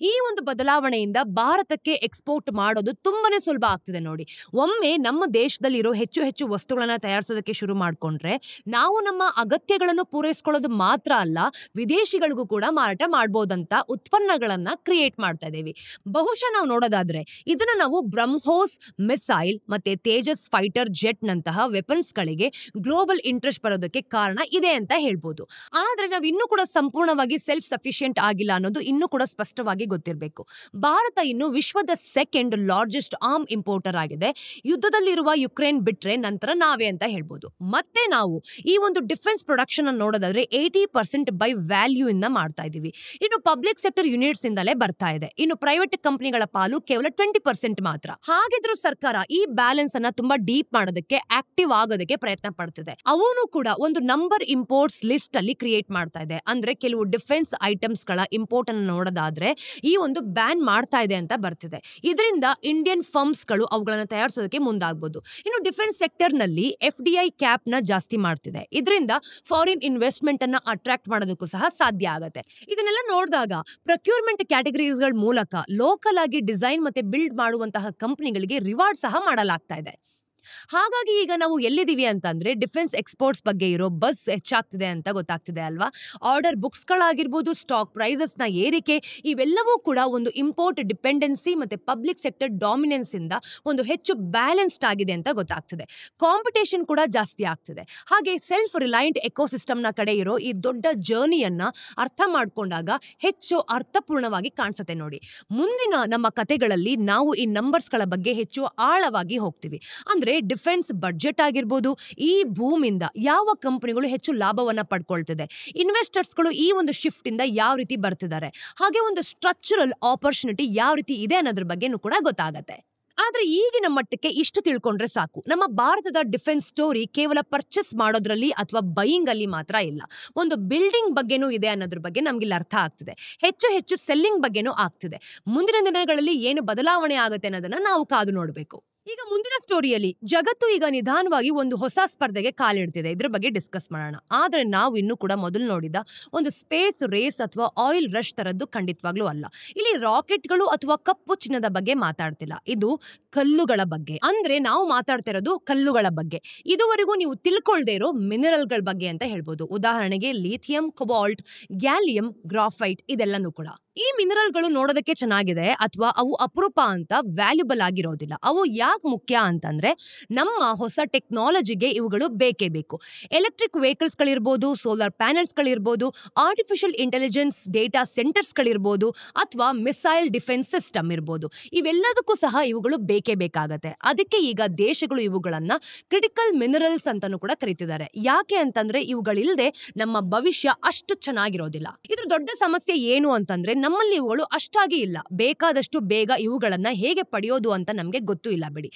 ಈ ಒಂದು ಬದಲಾವಣೆಯಿಂದ ಭಾರತಕ್ಕೆ ಎಕ್ಸ್ಪೋರ್ಟ್ ಮಾಡೋದು ತುಂಬಾನೇ ಸುಲಭ ಆಗ್ತಿದೆ ನೋಡಿ. ಒಮ್ಮೆ ನಮ್ಮ ದೇಶದಲ್ಲಿರೋ ಹೆಚ್ಚು ಹೆಚ್ಚು ವಸ್ತುಗಳನ್ನ ತಯಾರಿಸೋದಕ್ಕೆ ಶುರು ಮಾಡ್ಕೊಂಡ್ರೆ ನಾವು ನಮ್ಮ ಅಗತ್ಯಗಳನ್ನು ಪೂರೈಸ್ಕೊಳ್ಳೋದು ಮಾತ್ರ ಅಲ್ಲ, ವಿದೇಶಿಗಳಿಗೂ ಕೂಡ ಮಾರಾಟ ಮಾಡ್ಬೋದಂತ ಉತ್ಪನ್ನಗಳನ್ನ ಕ್ರಿಯೇಟ್ ಮಾಡ್ತಾ ಇದ್ದೀವಿ. ಬಹುಶಃ ನಾವು ನೋಡೋದಾದ್ರೆ ಇದನ್ನ ನಾವು ಬ್ರಹ್ಮೋಸ್ ಮಿಸೈಲ್ ಮತ್ತೆ ತೇಜಸ್ ಫೈಟರ್ ಜೆಟ್ ನಂತಹ ವೆಪನ್ಸ್ ಗಳಿಗೆ ಗ್ಲೋಬಲ್ ಇಂಟ್ರೆಸ್ಟ್ ಬರೋದಕ್ಕೆ ಕಾರಣ ಇದೆ ಅಂತ ಹೇಳ್ಬೋದು. ಆದ್ರೆ ನಾವು ಇನ್ನೂ ಕೂಡ ಸಂಪೂರ್ಣವಾಗಿ ಸೆಲ್ಫ್ ಸಫಿಶಿಯಂಟ್ ಆಗಿಲ್ಲ ಅನ್ನೋದು ಇನ್ನೂ ಕೂಡ ಸ್ಪಷ್ಟವಾಗಿ ಗೊತ್ತಿರಬೇಕು. ಭಾರತ ಇನ್ನು ವಿಶ್ವದ ಸೆಕೆಂಡ್ ಲಾರ್ಜೆಸ್ಟ್ ಆರ್ಮ್ ಇಂಪೋರ್ಟರ್ ಆಗಿದೆ. ಯುದ್ಧದಲ್ಲಿರುವ ಯುಕ್ರೇನ್ ಬಿಟ್ರೆ ನಂತರ ನಾವೇ ಅಂತ ಹೇಳ್ಬೋದು. ಮತ್ತೆ ನಾವು ಈ ಒಂದು ಡಿಫೆನ್ಸ್ ಪ್ರೊಡಕ್ಷನ್ ಅನ್ನು ನೋಡೋದಾದ್ರೆ 80% ಬೈ ವ್ಯಾಲ್ಯೂ ಇಂದ ಮಾಡ್ತಾ ಇದೀವಿ. ಇನ್ನು ಪಬ್ಲಿಕ್ ಸೆಕ್ಟರ್ ಯೂನಿಟ್ಸ್ ಇಂದಲೇ ಬರ್ತಾ ಇದೆ. ಇನ್ನು ಪ್ರೈವೇಟ್ ಕಂಪನಿಗಳ ಪಾಲು ಕೇವಲ 20% ಮಾತ್ರ. ಹಾಗಿದ್ರೂ ಸರ್ಕಾರ ಈ ಬ್ಯಾಲೆನ್ಸ್ ಅನ್ನ ತುಂಬಾ ಡೀಪ್ ಮಾಡೋದಕ್ಕೆ, ಆಕ್ಟಿವ್ ಆಗೋದಕ್ಕೆ ಪ್ರಯತ್ನ ಪಡ್ತಿದೆ. ಅವನು ಕೂಡ ಒಂದು ನಂಬರ್ ಇಂಪೋರ್ಟ್ಸ್ ಲಿಸ್ಟ್ ಅಲ್ಲಿ ಕ್ರಿಯೇಟ್ ಮಾಡ್ತಾ ಇದೆ. ಅಂದ್ರೆ ಕೆಲವು ಡಿಫೆನ್ಸ್ ಐಟಮ್ಸ್ ಗಳ ಇಂಪೋರ್ಟ್ ಅನ್ನು ನೋಡೋದಾದ್ರೆ ಈ ಒಂದು ಬ್ಯಾನ್ ಮಾಡ್ತಾ ಇದೆ ಅಂತ ಬರ್ತಿದೆ. ಇದರಿಂದ ಇಂಡಿಯನ್ ಫರ್ಮ್ಸ್ ಗಳು ಅವುಗಳನ್ನ ತಯಾರಿಸೋದಕ್ಕೆ ಮುಂದಾಗಬಹುದು. ಇನ್ನು ಡಿಫೆನ್ಸ್ ಸೆಕ್ಟರ್ ನಲ್ಲಿ FDI ಕ್ಯಾಪ್ ನ ಜಾಸ್ತಿ ಮಾಡ್ತಿದೆ. ಇದರಿಂದ ಫಾರಿನ್ ಇನ್ವೆಸ್ಟ್ಮೆಂಟ್ ಅನ್ನ ಅಟ್ರಾಕ್ಟ್ ಮಾಡೋದಕ್ಕೂ ಸಹ ಸಾಧ್ಯ ಆಗುತ್ತೆ. ಇದನ್ನೆಲ್ಲ ನೋಡಿದಾಗ ಪ್ರೊಕ್ಯೂರ್ಮೆಂಟ್ ಕ್ಯಾಟಗರೀಸ್ ಗಳ ಮೂಲಕ ಲೋಕಲ್ ಆಗಿ ಡಿಸೈನ್ ಮತ್ತೆ ಬಿಲ್ಡ್ ಮಾಡುವಂತಹ ಕಂಪನಿಗಳಿಗೆ ರಿವಾರ್ಡ್ ಸಹ ಮಾಡಲಾಗ್ತಾ ಇದೆ. ಹಾಗಾಗಿ ಈಗ ನಾವು ಎಲ್ಲಿದ್ದೀವಿ ಅಂತಂದ್ರೆ ಡಿಫೆನ್ಸ್ ಎಕ್ಸ್ಪೋರ್ಟ್ಸ್ ಬಗ್ಗೆ ಇರೋ ಬಸ್ ಹೆಚ್ಚಾಗ್ತಿದೆ ಅಂತ ಗೊತ್ತಾಗ್ತಿದೆ ಅಲ್ವಾ. ಆರ್ಡರ್ ಬುಕ್ಸ್ ಗಳಾಗಿರ್ಬೋದು, ಸ್ಟಾಕ್ ಪ್ರೈಸಸ್ ನ ಏರಿಕೆ, ಇವೆಲ್ಲವೂ ಕೂಡ ಒಂದು ಇಂಪೋರ್ಟ್ ಡಿಪೆಂಡೆನ್ಸಿ ಮತ್ತೆ ಪಬ್ಲಿಕ್ ಸೆಕ್ಟರ್ ಡಾಮಿನೆನ್ಸ್ ಇಂದ ಒಂದು ಹೆಚ್ಚು ಬ್ಯಾಲೆನ್ಸ್ಡ್ ಆಗಿದೆ ಅಂತ ಗೊತ್ತಾಗ್ತಿದೆ. ಕಾಂಪಿಟೇಷನ್ ಕೂಡ ಜಾಸ್ತಿ ಆಗ್ತಿದೆ. ಹಾಗೆ ಸೆಲ್ಫ್ ರಿಲಯಂಟ್ ಎಕೋಸಿಸ್ಟಮ್ ನ ಕಡೆ ಇರೋ ಈ ದೊಡ್ಡ ಜರ್ನಿಯನ್ನ ಅರ್ಥ ಮಾಡ್ಕೊಂಡಾಗ ಹೆಚ್ಚು ಅರ್ಥಪೂರ್ಣವಾಗಿ ಕಾಣಿಸುತ್ತೆ ನೋಡಿ. ಮುಂದಿನ ನಮ್ಮ ಕಥೆಗಳಲ್ಲಿ ನಾವು ಈ ನಂಬರ್ಸ್ ಗಳ ಬಗ್ಗೆ ಹೆಚ್ಚು ಆಳವಾಗಿ ಹೋಗ್ತೀವಿ. ಅಂದ್ರೆ ಡಿಫೆನ್ಸ್ ಬಡ್ಜೆಟ್ ಆಗಿರ್ಬೋದು, ಈ ಭೂಮಿಯಿಂದ ಯಾವ ಕಂಪನಿಗಳು ಹೆಚ್ಚು ಲಾಭವನ್ನ ಪಡ್ಕೊಳ್ತಿದೆ, ಇನ್ವೆಸ್ಟರ್ಸ್ಗಳು ಈ ಒಂದು ಶಿಫ್ಟ್ ಇಂದ ಯಾವ ರೀತಿ ಬರ್ತಿದ್ದಾರೆ, ಹಾಗೆ ಒಂದು ಸ್ಟ್ರಕ್ಚರಲ್ ಆಪರ್ಚುನಿಟಿ ಯಾವ ರೀತಿ ಇದೆ ಅನ್ನೋದ್ರ ಬಗ್ಗೆನೂ ಕೂಡ ಗೊತ್ತಾಗತ್ತೆ. ಆದ್ರೆ ಈಗಿನ ಮಟ್ಟಕ್ಕೆ ಇಷ್ಟು ತಿಳ್ಕೊಂಡ್ರೆ ಸಾಕು. ನಮ್ಮ ಭಾರತದ ಡಿಫೆನ್ಸ್ ಸ್ಟೋರಿ ಕೇವಲ ಪರ್ಚೇಸ್ ಮಾಡೋದ್ರಲ್ಲಿ ಅಥವಾ ಬೈಯಿಂಗ್ ಅಲ್ಲಿ ಮಾತ್ರ ಇಲ್ಲ, ಒಂದು ಬಿಲ್ಡಿಂಗ್ ಬಗ್ಗೆನೂ ಇದೆ ಅನ್ನೋದ್ರ ಬಗ್ಗೆ ನಮ್ಗೆ ಇಲ್ಲಿ ಅರ್ಥ ಆಗ್ತಿದೆ. ಹೆಚ್ಚು ಹೆಚ್ಚು ಸೆಲ್ಲಿಂಗ್ ಬಗ್ಗೆನೂ ಆಗ್ತಿದೆ. ಮುಂದಿನ ದಿನಗಳಲ್ಲಿ ಏನು ಬದಲಾವಣೆ ಆಗುತ್ತೆ ಅನ್ನೋದನ್ನ ನಾವು ಕಾದು ನೋಡಬೇಕು. ಈಗ ಮುಂದಿನ ಸ್ಟೋರಿಯಲ್ಲಿ ಜಗತ್ತು ಈಗ ನಿಧಾನವಾಗಿ ಒಂದು ಹೊಸ ಸ್ಪರ್ಧೆಗೆ ಕಾಲಿಡ್ತಿದೆ. ಇದ್ರ ಬಗ್ಗೆ ಡಿಸ್ಕಸ್ ಮಾಡೋಣ. ಆದ್ರೆ ನಾವು ಇನ್ನೂ ಕೂಡ ಮೊದಲು ನೋಡಿದ ಒಂದು ಸ್ಪೇಸ್ ರೇಸ್ ಅಥವಾ ಆಯಿಲ್ ರಶ್ ತರದ್ದು ಖಂಡಿತವಾಗ್ಲೂ ಅಲ್ಲ. ಇಲ್ಲಿ ರಾಕೆಟ್ಗಳು ಅಥವಾ ಕಪ್ಪು ಚಿನ್ನದ ಬಗ್ಗೆ ಮಾತಾಡ್ತಿಲ್ಲ. ಇದು ಕಲ್ಲುಗಳ ಬಗ್ಗೆ. ಅಂದ್ರೆ ನಾವು ಮಾತಾಡ್ತಿರೋದು ಕಲ್ಲುಗಳ ಬಗ್ಗೆ. ಇದುವರೆಗೂ ನೀವು ತಿಳ್ಕೊಳ್ದೇ ಇರೋ ಮಿನರಲ್ಗಳ ಬಗ್ಗೆ ಅಂತ ಹೇಳ್ಬೋದು. ಉದಾಹರಣೆಗೆ ಲಿಥಿಯಂ, ಕೊಬಾಲ್ಟ್, ಗ್ಯಾಲಿಯಂ, ಗ್ರಾಫೈಟ್ ಇದೆಲ್ಲನೂ ಕೂಡ. ಈ ಮಿನರಲ್ಗಳು ನೋಡೋದಕ್ಕೆ ಚೆನ್ನಾಗಿದೆ ಅಥವಾ ಅವು ಅಪರೂಪ ಅಂತ ವ್ಯಾಲ್ಯೂಬಲ್ ಆಗಿರೋದಿಲ್ಲ. ಅವು ಯಾಕೆ ಮುಖ್ಯ ಅಂತಂದ್ರೆ ನಮ್ಮ ಹೊಸ ಟೆಕ್ನಾಲಜಿಗೆ ಇವುಗಳು ಬೇಕೇ ಬೇಕು. ಎಲೆಕ್ಟ್ರಿಕ್ ವೆಹಿಕಲ್ಸ್ಗಳಿರ್ಬೋದು, ಸೋಲಾರ್ ಪ್ಯಾನೆಲ್ಸ್ಗಳಿರ್ಬೋದು, ಆರ್ಟಿಫಿಷಿಯಲ್ ಇಂಟೆಲಿಜೆನ್ಸ್ ಡೇಟಾ ಸೆಂಟರ್ಸ್ಗಳಿರ್ಬೋದು ಅಥವಾ ಮಿಸೈಲ್ ಡಿಫೆನ್ಸ್ ಸಿಸ್ಟಮ್ ಇರ್ಬೋದು. ಇವೆಲ್ಲದಕ್ಕೂ ಸಹ ಇವುಗಳು ಬೇಕೇ ಬೇಕಾಗತ್ತೆ. ಅದಕ್ಕೆ ಈಗ ದೇಶಗಳು ಇವುಗಳನ್ನ ಕ್ರಿಟಿಕಲ್ ಮಿನರಲ್ಸ್ ಅಂತಾನೂ ಕೂಡ ಕರೀತಿದ್ದಾರೆ. ಯಾಕೆ ಅಂತಂದ್ರೆ ಇವುಗಳಿಲ್ಲದೆ ನಮ್ಮ ಭವಿಷ್ಯ ಅಷ್ಟು ಚೆನ್ನಾಗಿರೋದಿಲ್ಲ. ಇದ್ರ ದೊಡ್ಡ ಸಮಸ್ಯೆ ಏನು ಅಂತಂದ್ರೆ ನಮ್ಮಲ್ಲಿ ಇವುಗಳು ಅಷ್ಟಾಗಿ ಇಲ್ಲ. ಬೇಕಾದಷ್ಟು ಬೇಗ ಇವುಗಳನ್ನ ಹೇಗೆ ಪಡೆಯೋದು ಅಂತ ನಮ್ಗೆ ಗೊತ್ತೂ ಇಲ್ಲ ಬಿಡಿ.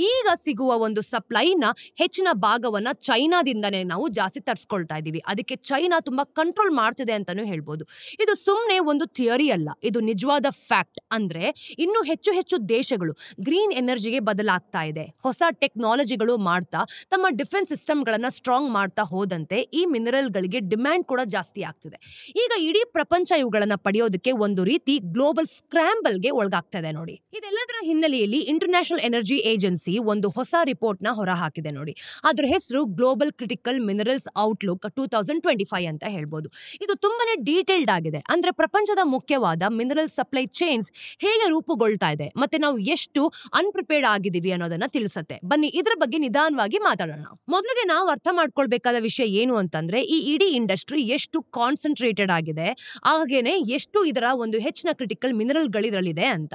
ಈಗ ಸಿಗುವ ಒಂದು ಸಪ್ಲೈನ ಹೆಚ್ಚಿನ ಭಾಗವನ್ನ ಚೈನಾದಿಂದನೇ ನಾವು ಜಾಸ್ತಿ ತರಿಸ್ಕೊಳ್ತಾ ಇದೀವಿ. ಅದಕ್ಕೆ ಚೈನಾ ತುಂಬಾ ಕಂಟ್ರೋಲ್ ಮಾಡ್ತಿದೆ ಅಂತಾನೂ ಹೇಳ್ಬೋದು. ಇದು ಸುಮ್ಮನೆ ಒಂದು ಥಿಯರಿ ಅಲ್ಲ, ಇದು ನಿಜವಾದ ಫ್ಯಾಕ್ಟ್. ಅಂದ್ರೆ ಇನ್ನು ಹೆಚ್ಚು ಹೆಚ್ಚು ದೇಶಗಳು ಗ್ರೀನ್ ಎನರ್ಜಿಗೆ ಬದಲಾಗ್ತಾ ಇದೆ. ಹೊಸ ಟೆಕ್ನಾಲಜಿಗಳು ಮಾಡ್ತಾ ತಮ್ಮ ಡಿಫೆನ್ಸ್ ಸಿಸ್ಟಮ್ಗಳನ್ನ ಸ್ಟ್ರಾಂಗ್ ಮಾಡ್ತಾ ಹೋದಂತೆ ಈ ಮಿನರಲ್ಗಳಿಗೆ ಡಿಮ್ಯಾಂಡ್ ಕೂಡ ಜಾಸ್ತಿ ಆಗ್ತಿದೆ. ಈಗ ಇಡೀ ಪ್ರಪಂಚ ಇವುಗಳನ್ನ ಪಡೆಯೋದಕ್ಕೆ ಒಂದು ರೀತಿ ಗ್ಲೋಬಲ್ ಸ್ಕ್ರಾಂಬಲ್ಗೆ ಒಳಗಾಗ್ತದೆ ನೋಡಿ. ಇದೆಲ್ಲದರ ಹಿನ್ನೆಲೆಯಲ್ಲಿ ಇಂಟರ್ನ್ಯಾಷನಲ್ ಎನರ್ಜಿ ಏಜೆನ್ಸಿ ಒಂದು ಹೊಸ ರಿಪೋರ್ಟ್ ನ ಹೊರ ಹಾಕಿದೆ ನೋಡಿ. ಅದ್ರ ಹೆಸರು ಗ್ಲೋಬಲ್ ಕ್ರಿಟಿಕಲ್ ಮಿನರಲ್ಸ್ ಔಟ್ಲುಕ್ 2025 ಅಂತ ಹೇಳ್ಬೋದು. ಇದು ತುಂಬಾನೇ ಡೀಟೇಲ್ಡ್ ಆಗಿದೆ. ಅಂದ್ರೆ ಪ್ರಪಂಚದ ಮುಖ್ಯವಾದ ಮಿನರಲ್ ಸಪ್ಲೈ ಚೈನ್ಸ್ ಹೇಗೆ ರೂಪುಗೊಳ್ತಾ ಇದೆ ಮತ್ತೆ ನಾವು ಎಷ್ಟು ಅನ್ಪ್ರಿಪೇರ್ಡ್ ಆಗಿದೀವಿ ಅನ್ನೋದನ್ನ ತಿಳಿಸುತ್ತೆ. ಬನ್ನಿ ಇದ್ರ ಬಗ್ಗೆ ನಿಧಾನವಾಗಿ ಮಾತಾಡೋಣ. ಮೊದಲಿಗೆ ನಾವು ಅರ್ಥ ಮಾಡ್ಕೊಳ್ಬೇಕಾದ ವಿಷಯ ಏನು ಅಂತಂದ್ರೆ ಈ ಇಡೀ ಇಂಡಸ್ಟ್ರಿ ಎಷ್ಟು ಕಾನ್ಸಂಟ್ರೇಟೆಡ್ ಆಗಿದೆ, ಹಾಗೇನೆ ಎಷ್ಟು ಇದರ ಒಂದು ಹೆಚ್ಚಿನ ಕ್ರಿಟಿಕಲ್ ಮಿನರಲ್ಗಳಿದ್ರಲ್ಲಿದೆ ಅಂತ.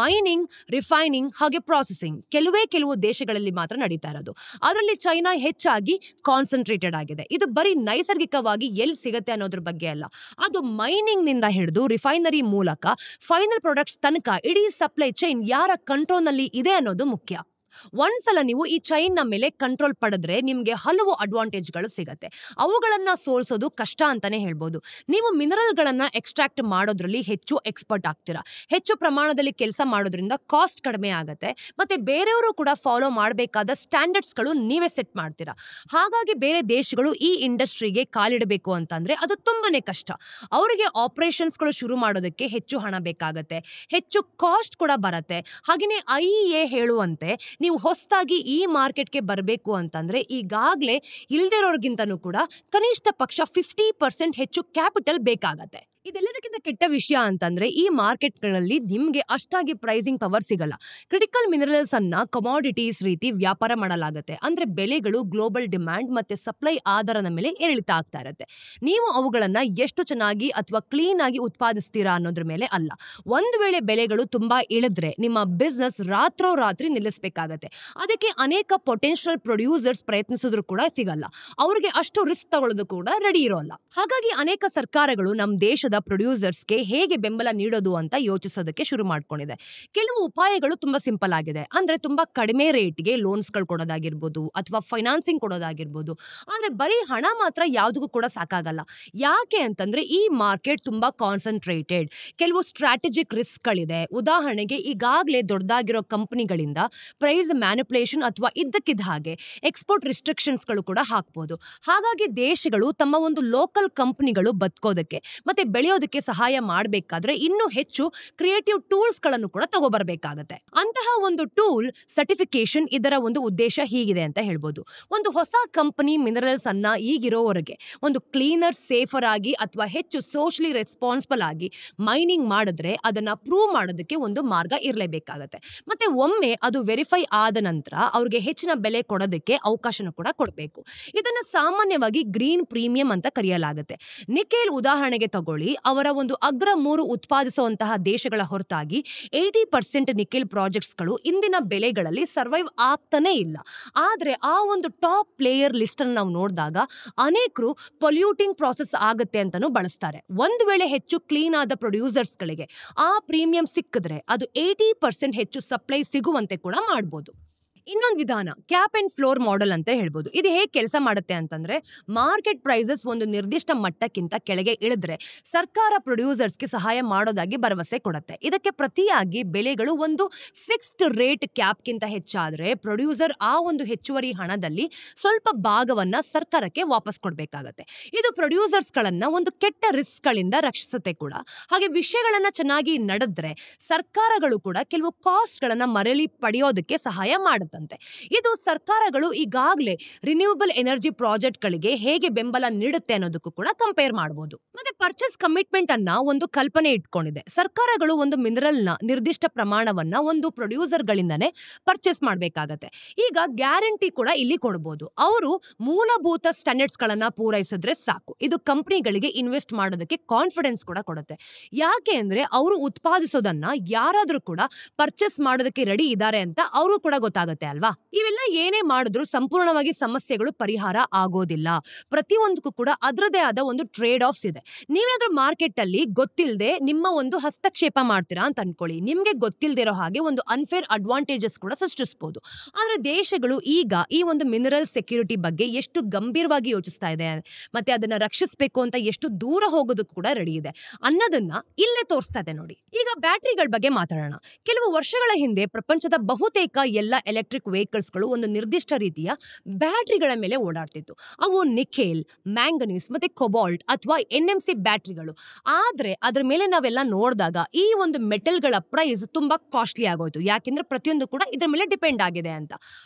ಮೈನಿಂಗ್, ರಿಫೈನಿಂಗ್ ಹಾಗೆ ಪ್ರಾಸೆಸಿಂಗ್ ಕೆಲವು ದೇಶಗಳಲ್ಲಿ ಮಾತ್ರ ನಡೀತಾ ಇರೋದು. ಅದರಲ್ಲಿ ಚೈನಾ ಹೆಚ್ಚಾಗಿ ಕಾನ್ಸಂಟ್ರೇಟೆಡ್ ಆಗಿದೆ. ಇದು ಬರೀ ನೈಸರ್ಗಿಕವಾಗಿ ಎಲ್ಲಿ ಸಿಗತ್ತೆ ಅನ್ನೋದ್ರ ಬಗ್ಗೆ ಅಲ್ಲ, ಅದು ಮೈನಿಂಗ್ ನಿಂದ ಹಿಡಿದು ರಿಫೈನರಿ ಮೂಲಕ ಫೈನಲ್ ಪ್ರಾಡಕ್ಟ್ಸ್ ತನಕ ಇಡೀ ಸಪ್ಲೈ ಚೈನ್ ಯಾರ ಕಂಟ್ರೋಲ್ ನಲ್ಲಿ ಇದೆ ಅನ್ನೋದು ಮುಖ್ಯ. ಒಂದ್ಸಲ ನೀವು ಈ ಚೈನ್ ನ ಮೇಲೆ ಕಂಟ್ರೋಲ್ ಪಡೆದ್ರೆ ನಿಮ್ಗೆ ಹಲವು ಅಡ್ವಾಂಟೇಜ್ಗಳು ಸಿಗತ್ತೆ. ಅವುಗಳನ್ನ ಸೋಲ್ಸೋದು ಕಷ್ಟ ಅಂತಾನೆ ಹೇಳ್ಬೋದು. ನೀವು ಮಿನರಲ್ಗಳನ್ನ ಎಕ್ಸ್ಟ್ರಾಕ್ಟ್ ಮಾಡೋದ್ರಲ್ಲಿ ಹೆಚ್ಚು ಎಕ್ಸ್ಪರ್ಟ್ ಆಗ್ತೀರಾ. ಹೆಚ್ಚು ಪ್ರಮಾಣದಲ್ಲಿ ಕೆಲಸ ಮಾಡೋದ್ರಿಂದ ಕಾಸ್ಟ್ ಕಡಿಮೆ ಆಗತ್ತೆ. ಮತ್ತೆ ಬೇರೆಯವರು ಕೂಡ ಫಾಲೋ ಮಾಡಬೇಕಾದ ಸ್ಟ್ಯಾಂಡರ್ಡ್ಸ್ಗಳು ನೀವೇ ಸೆಟ್ ಮಾಡ್ತೀರಾ. ಹಾಗಾಗಿ ಬೇರೆ ದೇಶಗಳು ಈ ಇಂಡಸ್ಟ್ರಿಗೆ ಕಾಲಿಡಬೇಕು ಅಂತಂದ್ರೆ ಅದು ತುಂಬಾನೇ ಕಷ್ಟ. ಅವರಿಗೆ ಆಪರೇಷನ್ಸ್ಗಳು ಶುರು ಮಾಡೋದಕ್ಕೆ ಹೆಚ್ಚು ಹಣ ಬೇಕಾಗತ್ತೆ, ಹೆಚ್ಚು ಕಾಸ್ಟ್ ಕೂಡ ಬರತ್ತೆ. ಹಾಗೆಯೇ IEA ಹೇಳುವಂತೆ ನೀವು ಹೊಸದಾಗಿ ಈ ಮಾರ್ಕೆಟ್ಗೆ ಬರಬೇಕು ಅಂತಂದ್ರೆ ಈಗಾಗಲೇ ಇಲ್ದಿರೋರ್ಗಿಂತನೂ ಕೂಡ ಕನಿಷ್ಠ ಪಕ್ಷ 50% ಹೆಚ್ಚು ಕ್ಯಾಪಿಟಲ್ ಬೇಕಾಗತ್ತೆ. ಇದೆಲ್ಲದಕ್ಕಿಂತ ಕೆಟ್ಟ ವಿಷಯ ಅಂತಂದ್ರೆ ಈ ಮಾರ್ಕೆಟ್ಗಳಲ್ಲಿ ನಿಮ್ಗೆ ಅಷ್ಟಾಗಿ ಪ್ರೈಸಿಂಗ್ ಪವರ್ ಸಿಗಲ್ಲ. ಕ್ರಿಟಿಕಲ್ ಮಿನರಲ್ಸ್ ಅನ್ನ ಕಮಾಡಿಟೀಸ್ ರೀತಿ ವ್ಯಾಪಾರ ಮಾಡಲಾಗುತ್ತೆ. ಅಂದ್ರೆ ಬೆಲೆಗಳು ಗ್ಲೋಬಲ್ ಡಿಮ್ಯಾಂಡ್ ಮತ್ತೆ ಸಪ್ಲೈ ಆಧಾರದ ಮೇಲೆ ಏರಿಳಿತ ಆಗ್ತಾ ಇರುತ್ತೆ. ನೀವು ಅವುಗಳನ್ನ ಎಷ್ಟು ಚೆನ್ನಾಗಿ ಅಥವಾ ಕ್ಲೀನ್ ಆಗಿ ಉತ್ಪಾದಿಸ್ತೀರಾ ಅನ್ನೋದ್ರ ಮೇಲೆ ಅಲ್ಲ. ಒಂದು ವೇಳೆ ಬೆಲೆಗಳು ತುಂಬಾ ಇಳಿದ್ರೆ ನಿಮ್ಮ ಬಿಸ್ನೆಸ್ ರಾತ್ರೋರಾತ್ರಿ ನಿಲ್ಲಿಸಬೇಕಾಗತ್ತೆ. ಅದಕ್ಕೆ ಅನೇಕ ಪೊಟೆನ್ಷಿಯಲ್ ಪ್ರೊಡ್ಯೂಸರ್ಸ್ ಪ್ರಯತ್ನಿಸಿದ್ರು ಕೂಡ ಸಿಗಲ್ಲ. ಅವ್ರಿಗೆ ಅಷ್ಟು ರಿಸ್ಕ್ ತಗೊಳ್ಳೋದು ಕೂಡ ರೆಡಿ ಇರೋಲ್ಲ. ಹಾಗಾಗಿ ಅನೇಕ ಸರ್ಕಾರಗಳು ನಮ್ಮ ದೇಶದ ಪ್ರೊಡ್ಯೂಸರ್ಸ್ಗೆ ಹೇಗೆ ಬೆಂಬಲ ನೀಡೋದು ಅಂತ ಯೋಚಿಸೋದಕ್ಕೆ ಶುರು ಮಾಡ್ಕೊಂಡಿದೆ. ಕೆಲವು ಉಪಾಯಗಳು ತುಂಬಾ ಸಿಂಪಲ್ ಆಗಿದೆ. ಅಂದ್ರೆ ತುಂಬಾ ಕಡಿಮೆ ರೇಟ್ಗೆ ಲೋನ್ಸ್ಗಳು ಕೊಡೋದಾಗಿರ್ಬೋದು ಅಥವಾ ಫೈನಾನ್ಸಿಂಗ್ ಕೊಡೋದಾಗಿರ್ಬೋದು. ಆದ್ರೆ ಬರೀ ಹಣ ಮಾತ್ರ ಯಾವುದಕ್ಕೂ ಕೂಡ ಸಾಕಾಗಲ್ಲ. ಯಾಕೆ ಅಂತಂದ್ರೆ ಈ ಮಾರ್ಕೆಟ್ ತುಂಬಾ ಕಾನ್ಸಂಟ್ರೇಟೆಡ್. ಕೆಲವು ಸ್ಟ್ರಾಟಜಿಕ್ ರಿಸ್ಕ್ಗಳಿದೆ. ಉದಾಹರಣೆಗೆ ಈಗಾಗಲೇ ದೊಡ್ಡದಾಗಿರೋ ಕಂಪನಿಗಳಿಂದ ಪ್ರೈಸ್ ಮ್ಯಾನಿಪುಲೇಷನ್ ಅಥವಾ ಇದ್ದಕ್ಕಿದ್ದ ಹಾಗೆ ಎಕ್ಸ್ಪೋರ್ಟ್ ರಿಸ್ಟ್ರಿಕ್ಷನ್ಸ್ಗಳು ಕೂಡ ಹಾಕ್ಬೋದು. ಹಾಗಾಗಿ ದೇಶಗಳು ತಮ್ಮ ಒಂದು ಲೋಕಲ್ ಕಂಪನಿಗಳು ಬದುಕೋದಕ್ಕೆ ಮತ್ತೆ ಬೆಳೆಯೋದಕ್ಕೆ ಸಹಾಯ ಮಾಡಬೇಕಾದ್ರೆ ಇನ್ನೂ ಹೆಚ್ಚು ಕ್ರಿಯೇಟಿವ್ ಟೂಲ್ಸ್ ಗಳನ್ನು ಕೂಡ ತಗೋಬರ್ಬೇಕಾಗತ್ತೆ. ಅಂತಹ ಒಂದು ಟೂಲ್ ಸರ್ಟಿಫಿಕೇಶನ್. ಇದರ ಒಂದು ಉದ್ದೇಶ ಹೀಗಿದೆ ಅಂತ ಹೇಳ್ಬೋದು. ಒಂದು ಹೊಸ ಕಂಪನಿ ಮಿನರಲ್ಸ್ ಅನ್ನ ಈಗಿರೋವರೆಗೆ ಒಂದು ಕ್ಲೀನರ್, ಸೇಫರ್ ಆಗಿ ಅಥವಾ ಹೆಚ್ಚು ಸೋಷಿಯಲಿ ರೆಸ್ಪಾನ್ಸಿಬಲ್ ಆಗಿ ಮೈನಿಂಗ್ ಮಾಡಿದ್ರೆ ಅದನ್ನ ಪ್ರೂವ್ ಮಾಡೋದಕ್ಕೆ ಒಂದು ಮಾರ್ಗ ಇರಲೇಬೇಕಾಗತ್ತೆ. ಮತ್ತೆ ಒಮ್ಮೆ ಅದು ವೆರಿಫೈ ಆದ ನಂತರ ಅವ್ರಿಗೆ ಹೆಚ್ಚಿನ ಬೆಲೆ ಕೊಡೋದಕ್ಕೆ ಅವಕಾಶನ ಕೂಡ ಕೊಡಬೇಕು. ಇದನ್ನ ಸಾಮಾನ್ಯವಾಗಿ ಗ್ರೀನ್ ಪ್ರೀಮಿಯಂ ಅಂತ ಕರೆಯಲಾಗುತ್ತೆ. ನಿಕೆಲ್ ಉದಾಹರಣೆಗೆ ತಗೊಳ್ಳಿ. ಅವರ ಒಂದು ಅಗ್ರ 3 ಉತ್ಪಾದಿಸುವಂತಹ ದೇಶಗಳ ಹೊರತಾಗಿ 80% ನಿಕೆಲ್ ಪ್ರಾಜೆಕ್ಟ್ಸ್ಗಳು ಇಂದಿನ ಬೆಲೆಗಳಲ್ಲಿ ಸರ್ವೈವ್ ಆಗ್ತಾನೆ ಇಲ್ಲ. ಆದ್ರೆ ಆ ಒಂದು ಟಾಪ್ ಪ್ಲೇಯರ್ ಲಿಸ್ಟ್ ಅನ್ನು ನಾವು ನೋಡಿದಾಗ ಅನೇಕರು ಪೊಲ್ಯೂಟಿಂಗ್ ಪ್ರಾಸೆಸ್ ಆಗುತ್ತೆ ಅಂತಾನೂ ಬಳಸ್ತಾರೆ. ಒಂದು ವೇಳೆ ಹೆಚ್ಚು ಕ್ಲೀನ್ ಆದ ಪ್ರೊಡ್ಯೂಸರ್ಸ್ಗಳಿಗೆ ಆ ಪ್ರೀಮಿಯಂ ಸಿಕ್ಕಿದ್ರೆ ಅದು 80% ಹೆಚ್ಚು ಸಪ್ಲೈ ಸಿಗುವಂತೆ ಕೂಡ ಮಾಡ್ಬೋದು. ಇನ್ನೊಂದು ವಿಧಾನ ಕ್ಯಾಪ್ ಅಂಡ್ ಫ್ಲೋರ್ ಮಾಡೆಲ್ ಅಂತ ಹೇಳ್ಬೋದು. ಇದು ಹೇಗೆ ಕೆಲಸ ಮಾಡುತ್ತೆ ಅಂತಂದ್ರೆ ಮಾರ್ಕೆಟ್ ಪ್ರೈಸಸ್ ಒಂದು ನಿರ್ದಿಷ್ಟ ಮಟ್ಟಕ್ಕಿಂತ ಕೆಳಗೆ ಇಳಿದ್ರೆ ಸರ್ಕಾರ ಪ್ರೊಡ್ಯೂಸರ್ಸ್ಗೆ ಸಹಾಯ ಮಾಡೋದಾಗಿ ಭರವಸೆ ಕೊಡುತ್ತೆ. ಇದಕ್ಕೆ ಪ್ರತಿಯಾಗಿ ಬೆಲೆಗಳು ಒಂದು ಫಿಕ್ಸ್ಡ್ ರೇಟ್ ಕ್ಯಾಪ್ಗಿಂತ ಹೆಚ್ಚಾದ್ರೆ ಪ್ರೊಡ್ಯೂಸರ್ ಆ ಒಂದು ಹೆಚ್ಚುವರಿ ಹಣದಲ್ಲಿ ಸ್ವಲ್ಪ ಭಾಗವನ್ನ ಸರ್ಕಾರಕ್ಕೆ ವಾಪಸ್ ಕೊಡಬೇಕಾಗತ್ತೆ. ಇದು ಪ್ರೊಡ್ಯೂಸರ್ಸ್ಗಳನ್ನ ಒಂದು ಕೆಟ್ಟ ರಿಸ್ಕ್ಗಳಿಂದ ರಕ್ಷಿಸುತ್ತೆ ಕೂಡ. ಹಾಗೆ ವಿಷಯಗಳನ್ನ ಚೆನ್ನಾಗಿ ನಡೆದ್ರೆ ಸರ್ಕಾರಗಳು ಕೂಡ ಕೆಲವು ಕಾಸ್ಟ್ಗಳನ್ನ ಮರಳಿ ಪಡೆಯೋದಕ್ಕೆ ಸಹಾಯ ಮಾಡುತ್ತೆ. ಮಾಡುತ್ತಂತೆ. ಇದು ಸರ್ಕಾರಗಳು ಈಗಾಗಲೇ ರಿನ್ಯೂವಬಲ್ ಎನರ್ಜಿ ಪ್ರಾಜೆಕ್ಟ್ಗಳಿಗೆ ಹೇಗೆ ಬೆಂಬಲ ನೀಡುತ್ತೆ ಅನ್ನೋದಕ್ಕೂ ಕೂಡ ಕಂಪೇರ್ ಮಾಡಬಹುದು. ಮತ್ತೆ ಪರ್ಚೇಸ್ ಕಮಿಟ್ಮೆಂಟ್ ಅನ್ನ ಒಂದು ಕಲ್ಪನೆ ಇಟ್ಕೊಂಡಿದೆ. ಸರ್ಕಾರಗಳು ಒಂದು ಮಿನರಲ್ ನ ನಿರ್ದಿಷ್ಟ ಪ್ರಮಾಣವನ್ನ ಒಂದು ಪ್ರೊಡ್ಯೂಸರ್ ಗಳಿಂದಾನೇ ಪರ್ಚೇಸ್ ಮಾಡಬೇಕಾಗತ್ತೆ. ಈಗ ಗ್ಯಾರಂಟಿ ಕೂಡ ಇಲ್ಲಿ ಕೊಡಬಹುದು. ಅವರು ಮೂಲಭೂತ ಸ್ಟ್ಯಾಂಡರ್ಡ್ಸ್ ಗಳನ್ನ ಪೂರೈಸಿದ್ರೆ ಸಾಕು. ಇದು ಕಂಪನಿಗಳಿಗೆ ಇನ್ವೆಸ್ಟ್ ಮಾಡೋದಕ್ಕೆ ಕಾನ್ಫಿಡೆನ್ಸ್ ಕೂಡ ಕೊಡುತ್ತೆ. ಯಾಕೆ ಅಂದ್ರೆ ಅವರು ಉತ್ಪಾದಿಸೋದನ್ನ ಯಾರಾದ್ರೂ ಕೂಡ ಪರ್ಚೇಸ್ ಮಾಡೋದಕ್ಕೆ ರೆಡಿ ಇದ್ದಾರೆ ಅಂತ ಅವರು ಕೂಡ ಗೊತ್ತಾಗುತ್ತೆ ಅಲ್ವಾ. ಇವೆಲ್ಲ ಏನೇ ಮಾಡಿದ್ರು ಸಂಪೂರ್ಣವಾಗಿ ಸಮಸ್ಯೆಗಳು ಪರಿಹಾರ ಆಗೋದಿಲ್ಲ. ಪ್ರತಿಯೊಂದಕ್ಕೂ ಕೂಡ ಅದರದೇ ಆದ ಒಂದು ಟ್ರೇಡ್ ಆಫ್ಸ್ ಇದೆ. ನೀವೇನಾದ್ರೂ ಮಾರ್ಕೆಟ್ ಅಲ್ಲಿ ಗೊತ್ತಿಲ್ಲದೆ ನಿಮ್ಮ ಒಂದು ಹಸ್ತಕ್ಷೇಪ ಮಾಡ್ತೀರಾ ಅಂತ ಅನ್ಕೊಳ್ಳಿ, ನಿಮ್ಗೆ ಗೊತ್ತಿಲ್ಲದಿರೋ ಹಾಗೆ ಒಂದು ಅನ್ಫೇರ್ ಅಡ್ವಾಂಟೇಜಸ್ ಕೂಡ ಸೃಷ್ಟಿಸಬಹುದು. ಆದ್ರೆ ದೇಶಗಳು ಈಗ ಈ ಒಂದು ಮಿನರಲ್ ಸೆಕ್ಯೂರಿಟಿ ಬಗ್ಗೆ ಎಷ್ಟು ಗಂಭೀರವಾಗಿ ಯೋಚಿಸ್ತಾ ಇದೆ ಮತ್ತೆ ಅದನ್ನ ರಕ್ಷಿಸಬೇಕು ಅಂತ ಎಷ್ಟು ದೂರ ಹೋಗೋದಕ್ಕೂ ಕೂಡ ರೆಡಿ ಇದೆ ಅನ್ನೋದನ್ನ ಇಲ್ಲೇ ತೋರಿಸ್ತಾ ಇದೆ ನೋಡಿ. ಈಗ ಬ್ಯಾಟರಿಗಳ ಬಗ್ಗೆ ಮಾತಾಡೋಣ. ಕೆಲವು ವರ್ಷಗಳ ಹಿಂದೆ ಪ್ರಪಂಚದ ಬಹುತೇಕ ಎಲ್ಲ ಎಲೆಕ್ಟ್ರಿಕ್ ವೆಹಿಕಲ್ಸ್ಗಳು ಒಂದು ನಿರ್ದಿಷ್ಟ ರೀತಿಯ ಬ್ಯಾಟರಿಗಳ ಮೇಲೆ ಓಡಾಡ್ತಿತ್ತು. ಅವು ನಿಕೆಲ್, ಮ್ಯಾಂಗನೀಸ್ ಮತ್ತೆ ಕೊಬಾಲ್ಟ್ ಅಥವಾ NMC ಬ್ಯಾಟರಿಗಳು. ಆದ್ರೆ ಅದ್ರ ಮೇಲೆ ನಾವೆಲ್ಲ ನೋಡಿದಾಗ ಈ ಒಂದು ಮೆಟಲ್ಗಳ ಪ್ರೈಸ್ ತುಂಬಾ ಕಾಸ್ಟ್ಲಿ ಆಗೋಯ್ತು. ಯಾಕೆಂದ್ರೆ ಪ್ರತಿಯೊಂದು ಕೂಡ ಇದ್ರ ಮೇಲೆ ಡಿಪೆಂಡ್ ಆಗಿದೆ ಅಂತ.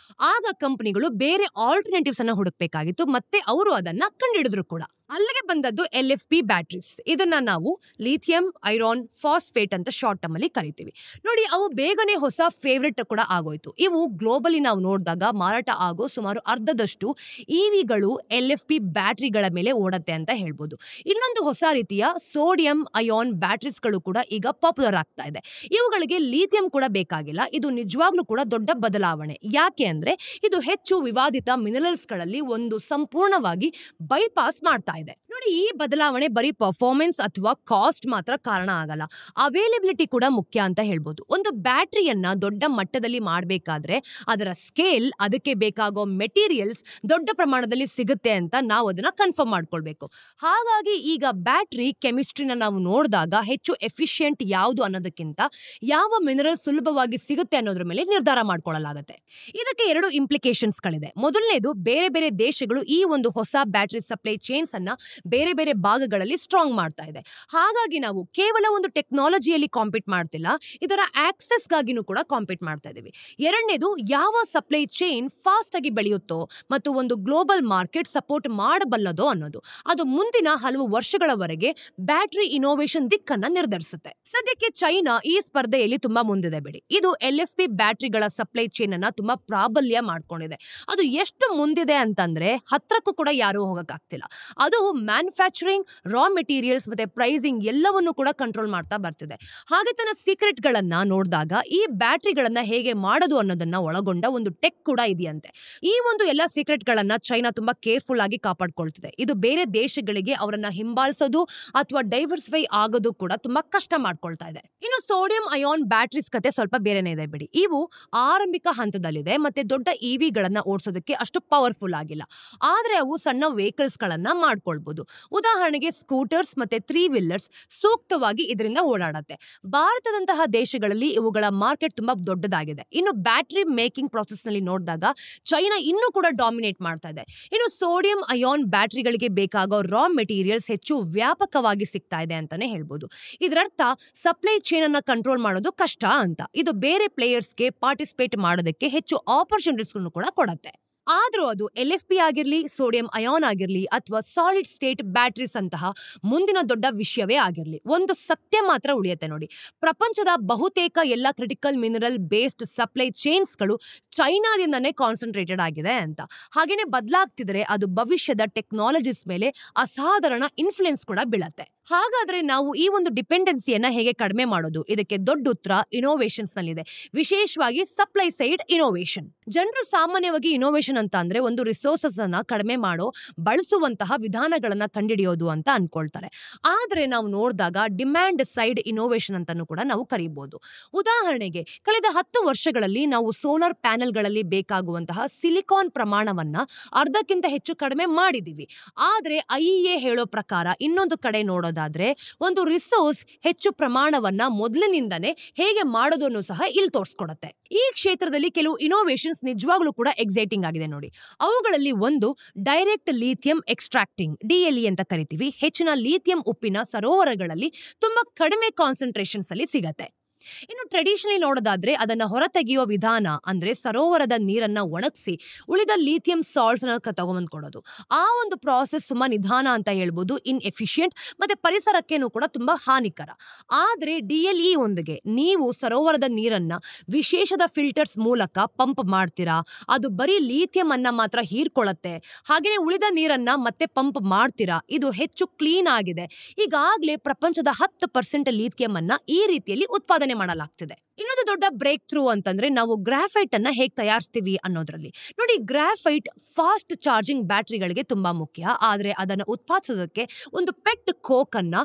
ಆಗ ಕಂಪನಿಗಳು ಬೇರೆ ಆಲ್ಟರ್ನೇಟಿವ್ಸ್ ಅನ್ನ ಹುಡುಕ್ಬೇಕಾಗಿತ್ತು ಮತ್ತೆ ಅವರು ಅದನ್ನ ಕಂಡುಹಿಡಿದ್ರು ಕೂಡ. ಅಲ್ಲಿಗೆ ಬಂದದ್ದು LFP ಬ್ಯಾಟರೀಸ್. ಇದನ್ನ ನಾವು ಲಿಥಿಯಂ ಐರಾನ್ ಫಾಸ್ಫೇಟ್ ಅಂತ ಶಾರ್ಟ್ ಟರ್ಮ್ ಅಲ್ಲಿ ಕರಿತೀವಿ ನೋಡಿ. ಅವು ಬೇಗನೆ ಹೊಸ ಫೇವ್ರೆಟ್ ಕೂಡ ಆಗೋಯ್ತು. ಇವು ಗ್ಲೋಬಲಿ ನಾವು ನೋಡಿದಾಗ ಮಾರಾಟ ಆಗೋ ಸುಮಾರು ಅರ್ಧದಷ್ಟು EVಗಳು LFP ಬ್ಯಾಟರಿಗಳ ಮೇಲೆ ಓಡತ್ತೆ ಅಂತ ಹೇಳ್ಬೋದು. ಇನ್ನೊಂದು ಹೊಸ ರೀತಿಯ ಸೋಡಿಯಂ ಅಯಾನ್ ಬ್ಯಾಟರೀಸ್ಗಳು ಕೂಡ ಈಗ ಪಾಪ್ಯುಲರ್ ಆಗ್ತಾ ಇದೆ. ಇವುಗಳಿಗೆ ಲಿಥಿಯಂ ಕೂಡ ಬೇಕಾಗಿಲ್ಲ. ಇದು ನಿಜವಾಗ್ಲೂ ಕೂಡ ದೊಡ್ಡ ಬದಲಾವಣೆ. ಯಾಕೆ ಅಂದ್ರೆ ಇದು ಹೆಚ್ಚು ವಿವಾದಿತ ಮಿನರಲ್ಸ್ ಗಳಲ್ಲಿ ಒಂದು ಸಂಪೂರ್ಣವಾಗಿ ಬೈಪಾಸ್ ಮಾಡ್ತಾ ಇದೆ ನೋಡಿ. ಈ ಬದಲಾವಣೆ ಬರೀ ಪರ್ಫಾರ್ಮೆನ್ಸ್ ಅಥವಾ ಕಾಸ್ಟ್ ಮಾತ್ರ ಕಾರಣ ಆಗಲ್ಲ, ಅವೈಲೇಬಿಲಿಟಿ ಕೂಡ ಮುಖ್ಯ ಅಂತ ಹೇಳ್ಬೋದು. ಒಂದು ಬ್ಯಾಟರಿಯನ್ನ ದೊಡ್ಡ ಮಟ್ಟದಲ್ಲಿ ಮಾಡಬೇಕಾದ್ರೆ ಅದರ ಸ್ಕೇಲ್, ಅದಕ್ಕೆ ಬೇಕಾಗೋ ಮೆಟೀರಿಯಲ್ಸ್ ದೊಡ್ಡ ಪ್ರಮಾಣದಲ್ಲಿ ಸಿಗುತ್ತೆ ಅಂತ ನಾವು ಅದನ್ನ ಕನ್ಫರ್ಮ್ ಮಾಡ್ಕೊಳ್ಬೇಕು. ಹಾಗಾಗಿ ಈಗ ಬ್ಯಾಟರಿ ಕೆಮಿಸ್ಟ್ರಿನ ನಾವು ನೋಡಿದಾಗ ಹೆಚ್ಚು ಎಫಿಷಿಯಂಟ್ ಯಾವುದು ಅನ್ನೋದಕ್ಕಿಂತ ಯಾವ ಮಿನರಲ್ ಸುಲಭವಾಗಿ ಸಿಗುತ್ತೆ ಅನ್ನೋದ್ರ ಮೇಲೆ ನಿರ್ಧಾರ ಮಾಡ್ಕೊಳ್ಳಲಾಗುತ್ತೆ. ಇದಕ್ಕೆ ಎರಡು ಇಂಪ್ಲಿಕೇಶನ್ಸ್ ಗಳಿದೆ. ಮೊದಲನೇದು, ಬೇರೆ ಬೇರೆ ದೇಶಗಳು ಈ ಒಂದು ಹೊಸ ಬ್ಯಾಟರಿ ಸಪ್ಲೈ ಚೈನ್ಸ್ ಅನ್ನ ಬೇರೆ ಬೇರೆ ಭಾಗಗಳಲ್ಲಿ ಸ್ಟ್ರಾಂಗ್ ಮಾಡ್ತಾ ಇದೆ. ಹಾಗಾಗಿ ನಾವು ಕೇವಲ ಒಂದು ಟೆಕ್ನಾಲಜಿಯಲ್ಲಿ ಕಾಂಪೀಟ್ ಮಾಡ್ತಿಲ್ಲ, ಇದರ ಆಕ್ಸೆಸ್ ಗಾಗಿನೂ ಕೂಡ ಕಾಂಪೀಟ್ ಮಾಡ್ತಾ ಇದೀವಿ. ಎರಡನೇದು, ಯಾವ ಸಪ್ಲೈ ಚೈನ್ ಫಾಸ್ಟ್ ಆಗಿ ಬೆಳೆಯುತ್ತೋ ಮತ್ತು ಒಂದು ಗ್ಲೋಬಲ್ ಮಾರ್ಕೆಟ್ ಸಪೋರ್ಟ್ ಮಾಡಬಲ್ಲದೋ ಅನ್ನೋದು. ಅದು ಮುಂದಿನ ಹಲವು ವರ್ಷಗಳವರೆಗೆ ಬ್ಯಾಟರಿ ಇನೋವೇಷನ್ ದಿಕ್ಕನ್ನ ನಿರ್ಧರಿಸುತ್ತೆ. ಸದ್ಯಕ್ಕೆ ಚೈನಾ ಈ ಸ್ಪರ್ಧೆಯಲ್ಲಿ ತುಂಬಾ ಮುಂದಿದೆ ಬಿಡಿ. ಇದು LFP ಬ್ಯಾಟರಿಗಳ ಸಪ್ಲೈ ಚೈನ್ ಅನ್ನ ತುಂಬಾ ಪ್ರಾಬಲ್ಯ ಮಾಡ್ಕೊಂಡಿದೆ. ಅದು ಎಷ್ಟು ಮುಂದಿದೆ ಅಂತಂದ್ರೆ ಹತ್ರಕ್ಕೂ ಕೂಡ ಯಾರು ಹೋಗಕ್ಕಾಗ್ತಿಲ್ಲ. ಅದು ಮ್ಯಾನುಫ್ಯಾಕ್ಚರಿಂಗ್, ರಾ ಮೆಟೀರಿಯಲ್ಸ್ ಮತ್ತೆ ಪ್ರೈಸಿಂಗ್ ಎಲ್ಲವನ್ನೂ ಕೂಡ ಕಂಟ್ರೋಲ್ ಮಾಡ್ತಾ ಬರ್ತಿದೆ. ಹಾಗೆ ತನ್ನ ಸೀಕ್ರೆಟ್ ಗಳನ್ನ ನೋಡಿದಾಗ ಈ ಬ್ಯಾಟರಿಗಳನ್ನ ಹೇಗೆ ಮಾಡೋದು ಅನ್ನೋದನ್ನ ಒಳಗೊಂಡ ಒಂದು ಟೆಕ್ ಕೂಡ ಇದೆಯಂತೆ. ಈ ಒಂದು ಎಲ್ಲ ಸೀಕ್ರೆಟ್ ಗಳನ್ನ ಚೈನಾ ತುಂಬಾ ಕೇರ್ಫುಲ್ ಆಗಿ ಕಾಪಾಡ್ಕೊಳ್ತಿದೆ. ಇದು ಬೇರೆ ದೇಶಗಳಿಗೆ ಅವರನ್ನ ಹಿಂಬಾಲಿಸೋದು ಅಥವಾ ಡೈವರ್ಸಿಫೈ ಆಗೋದು ಕೂಡ ತುಂಬಾ ಕಷ್ಟ ಮಾಡ್ಕೊಳ್ತಾ ಇದೆ. ಇನ್ನು ಸೋಡಿಯಂ ಅಯಾನ್ ಬ್ಯಾಟರೀಸ್ ಕತೆ ಸ್ವಲ್ಪ ಬೇರೆನೇ ಇದೆ ಬಿಡಿ. ಇವು ಆರಂಭಿಕ ಹಂತದಲ್ಲಿದೆ ಮತ್ತೆ ದೊಡ್ಡ EVಗಳನ್ನ ಓಡಿಸೋದಕ್ಕೆ ಅಷ್ಟು ಪವರ್ಫುಲ್ ಆಗಿಲ್ಲ. ಆದ್ರೆ ಅವು ಸಣ್ಣ ವೆಹಿಕಲ್ಸ್ ಗಳನ್ನ ಮಾಡ್ಕೊಳ್ಬಹುದು. ಉದಾಹರಣೆಗೆ ಸ್ಕೂಟರ್ಸ್ ಮತ್ತೆ 3 ವೀಲರ್ಸ್ ಸೂಕ್ತವಾಗಿ ಇದರಿಂದ ಓಡಾಡತ್ತೆ. ಭಾರತದಂತಹ ದೇಶಗಳಲ್ಲಿ ಇವುಗಳ ಮಾರ್ಕೆಟ್ ತುಂಬಾ ದೊಡ್ಡದಾಗಿದೆ. ಇನ್ನು ಬ್ಯಾಟರಿ ಮೇಕಿಂಗ್ ಪ್ರಾಸೆಸ್ ನಲ್ಲಿ ನೋಡಿದಾಗ ಚೈನಾ ಇನ್ನೂ ಕೂಡ ಡಾಮಿನೇಟ್ ಮಾಡ್ತಾ ಇದೆ. ಇನ್ನು ಸೋಡಿಯಂ ಅಯಾನ್ ಬ್ಯಾಟರಿಗಳಿಗೆ ಬೇಕಾಗೋ ರಾ ಮೆಟೀರಿಯಲ್ಸ್ ಹೆಚ್ಚು ವ್ಯಾಪಕವಾಗಿ ಸಿಗ್ತಾ ಇದೆ ಅಂತಾನೆ ಹೇಳ್ಬೋದು. ಇದರರ್ಥ ಸಪ್ಲೈ ಚೈನ್ ಅನ್ನ ಕಂಟ್ರೋಲ್ ಮಾಡೋದು ಕಷ್ಟ ಅಂತ. ಇದು ಬೇರೆ ಪ್ಲೇಯರ್ಸ್ಗೆ ಪಾರ್ಟಿಸಿಪೇಟ್ ಮಾಡೋದಕ್ಕೆ ಹೆಚ್ಚು ಆಪರ್ಚುನಿಟೀಸ್ ಕೂಡ ಕೊಡುತ್ತೆ. ಆದ್ರೂ ಅದು LFP ಆಗಿರ್ಲಿ, ಸೋಡಿಯಂ ಅಯಾನ್ ಆಗಿರ್ಲಿ ಅಥವಾ ಸಾಲಿಡ್ ಸ್ಟೇಟ್ ಬ್ಯಾಟರೀಸ್ ಅಂತಹ ಮುಂದಿನ ದೊಡ್ಡ ವಿಷಯವೇ ಆಗಿರ್ಲಿ, ಒಂದು ಸತ್ಯ ಮಾತ್ರ ಉಳಿಯುತ್ತೆ ನೋಡಿ. ಪ್ರಪಂಚದ ಬಹುತೇಕ ಎಲ್ಲ ಕ್ರಿಟಿಕಲ್ ಮಿನರಲ್ ಬೇಸ್ಡ್ ಸಪ್ಲೈ ಚೈನ್ಸ್ಗಳು ಚೈನಾದಿಂದನೇ ಕಾನ್ಸಂಟ್ರೇಟೆಡ್ ಆಗಿದೆ ಅಂತ. ಹಾಗೇನೆ ಬದಲಾಗ್ತಿದ್ರೆ ಅದು ಭವಿಷ್ಯದ ಟೆಕ್ನಾಲಜೀಸ್ ಮೇಲೆ ಅಸಾಧಾರಣ ಇನ್ಫ್ಲುಯೆನ್ಸ್ ಕೂಡ ಬೀಳತ್ತೆ. ಹಾಗಾದ್ರೆ ನಾವು ಈ ಒಂದು ಡಿಪೆಂಡೆನ್ಸಿಯನ್ನ ಹೇಗೆ ಕಡಿಮೆ ಮಾಡೋದು? ಇದಕ್ಕೆ ದೊಡ್ಡ ಉತ್ತರ ಇನೋವೇಷನ್ಸ್ ನಲ್ಲಿದೆ, ವಿಶೇಷವಾಗಿ ಸಪ್ಲೈ ಸೈಡ್ ಇನೋವೇಷನ್. ಜನರು ಸಾಮಾನ್ಯವಾಗಿ ಇನೋವೇಷನ್ ಅಂತ ಅಂದ್ರೆ ಒಂದು ರಿಸೋರ್ಸಸ್ ಅನ್ನ ಕಡಿಮೆ ಮಾಡೋ, ಬಳಸುವಂತಹ ವಿಧಾನಗಳನ್ನ ಕಂಡುಹಿಡಿಯೋದು ಅಂತ ಅನ್ಕೊಳ್ತಾರೆ. ಆದ್ರೆ ನಾವು ನೋಡಿದಾಗ ಡಿಮ್ಯಾಂಡ್ ಸೈಡ್ ಇನೋವೇಷನ್ ಅಂತಾನೂ ಕೂಡ ನಾವು ಕರೀಬಹುದು. ಉದಾಹರಣೆಗೆ ಕಳೆದ 10 ವರ್ಷಗಳಲ್ಲಿ ನಾವು ಸೋಲಾರ್ ಪ್ಯಾನೆಲ್ಗಳಲ್ಲಿ ಬೇಕಾಗುವಂತಹ ಸಿಲಿಕಾನ್ ಪ್ರಮಾಣವನ್ನ ಅರ್ಧಕ್ಕಿಂತ ಹೆಚ್ಚು ಕಡಿಮೆ ಮಾಡಿದೀವಿ. ಆದ್ರೆ IEA ಹೇಳೋ ಪ್ರಕಾರ ಇನ್ನೊಂದು ಕಡೆ ನೋಡೋದಾದ್ರೆ ಒಂದು ರಿಸೋರ್ಸ್ ಹೆಚ್ಚು ಪ್ರಮಾಣವನ್ನ ಮೊದಲಿನಿಂದನೇ ಹೇಗೆ ಮಾಡೋದನ್ನು ಸಹ ಇಲ್ಲಿ ತೋರಿಸ್ಕೊಡತ್ತೆ. ಈ ಕ್ಷೇತ್ರದಲ್ಲಿ ಕೆಲವು ಇನೋವೇಷನ್ಸ್ ನಿಜವಾಗ್ಲೂ ಕೂಡ ಎಕ್ಸೈಟಿಂಗ್ ಆಗಿದೆ ನೋಡಿ. ಅವುಗಳಲ್ಲಿ ಒಂದು ಡೈರೆಕ್ಟ್ ಲಿಥಿಯಂ ಎಕ್ಸ್ಟ್ರಾಕ್ಟಿಂಗ್, DLE ಅಂತ ಕರಿತೀವಿ. ಹೆಚ್ಚಿನ ಲಿಥಿಯಂ ಉಪ್ಪಿನ ಸರೋವರಗಳಲ್ಲಿ ತುಂಬಾ ಕಡಿಮೆ ಕಾನ್ಸಂಟ್ರೇಷನ್ಸ್ ಅಲ್ಲಿ ಸಿಗತ್ತೆ. ಇನ್ನು ಟ್ರೆಡಿಷನಲಿ ನೋಡೋದಾದ್ರೆ ಅದನ್ನ ಹೊರತೆಗೆಯುವ ವಿಧಾನ ಅಂದ್ರೆ ಸರೋವರದ ನೀರನ್ನ ಒಣಗಿಸಿ ಉಳಿದ ಲಿಥಿಯಂ ಸಾಲ್ಟ್ಸ್ ತಗೊಂಬಂದ್ ಕೊಡೋದು. ಆ ಒಂದು ಪ್ರಾಸೆಸ್ ತುಂಬಾ ನಿಧಾನ ಅಂತ ಹೇಳ್ಬೋದು, ಇನ್ ಎಫಿಷಿಯಂಟ್ ಮತ್ತೆ ಪರಿಸರಕ್ಕೇನು ಕೂಡ ತುಂಬಾ ಹಾನಿಕರ. ಆದ್ರೆ DLE ಒಂದಿಗೆ ನೀವು ಸರೋವರದ ನೀರನ್ನ ವಿಶೇಷದ ಫಿಲ್ಟರ್ಸ್ ಮೂಲಕ ಪಂಪ್ ಮಾಡ್ತೀರಾ, ಅದು ಬರೀ ಲಿಥಿಯಂ ಅನ್ನ ಮಾತ್ರ ಹೀರ್ಕೊಳ್ಳುತ್ತೆ. ಹಾಗೇನೆ ಉಳಿದ ನೀರನ್ನ ಮತ್ತೆ ಪಂಪ್ ಮಾಡ್ತೀರಾ, ಇದು ಹೆಚ್ಚು ಕ್ಲೀನ್ ಆಗಿದೆ. ಈಗಾಗಲೇ ಪ್ರಪಂಚದ 10% ಲಿಥಿಯಂ ಅನ್ನ ಈ ರೀತಿಯಲ್ಲಿ ಉತ್ಪಾದನೆ ಮಾಡಲಾಗ್ತಿದೆ. ಇನ್ನೊಂದು ದೊಡ್ಡ ಬ್ರೇಕ್ ಥ್ರೂ ಅಂತಂದ್ರೆ ನಾವು ಗ್ರಾಫೈಟ್ ಅನ್ನ ಹೇಗೆ ತಯಾರಿಸ್ತೀವಿ ಅನ್ನೋದ್ರಲ್ಲಿ. ನೋಡಿ, ಗ್ರಾಫೈಟ್ ಫಾಸ್ಟ್ ಚಾರ್ಜಿಂಗ್ ಬ್ಯಾಟರಿಗಳಿಗೆ ತುಂಬಾ ಮುಖ್ಯ. ಆದ್ರೆ ಅದನ್ನ ಉತ್ಪಾದಿಸೋದಕ್ಕೆ ಒಂದು ಪೆಟ್ ಕೋಕ್ ಅನ್ನ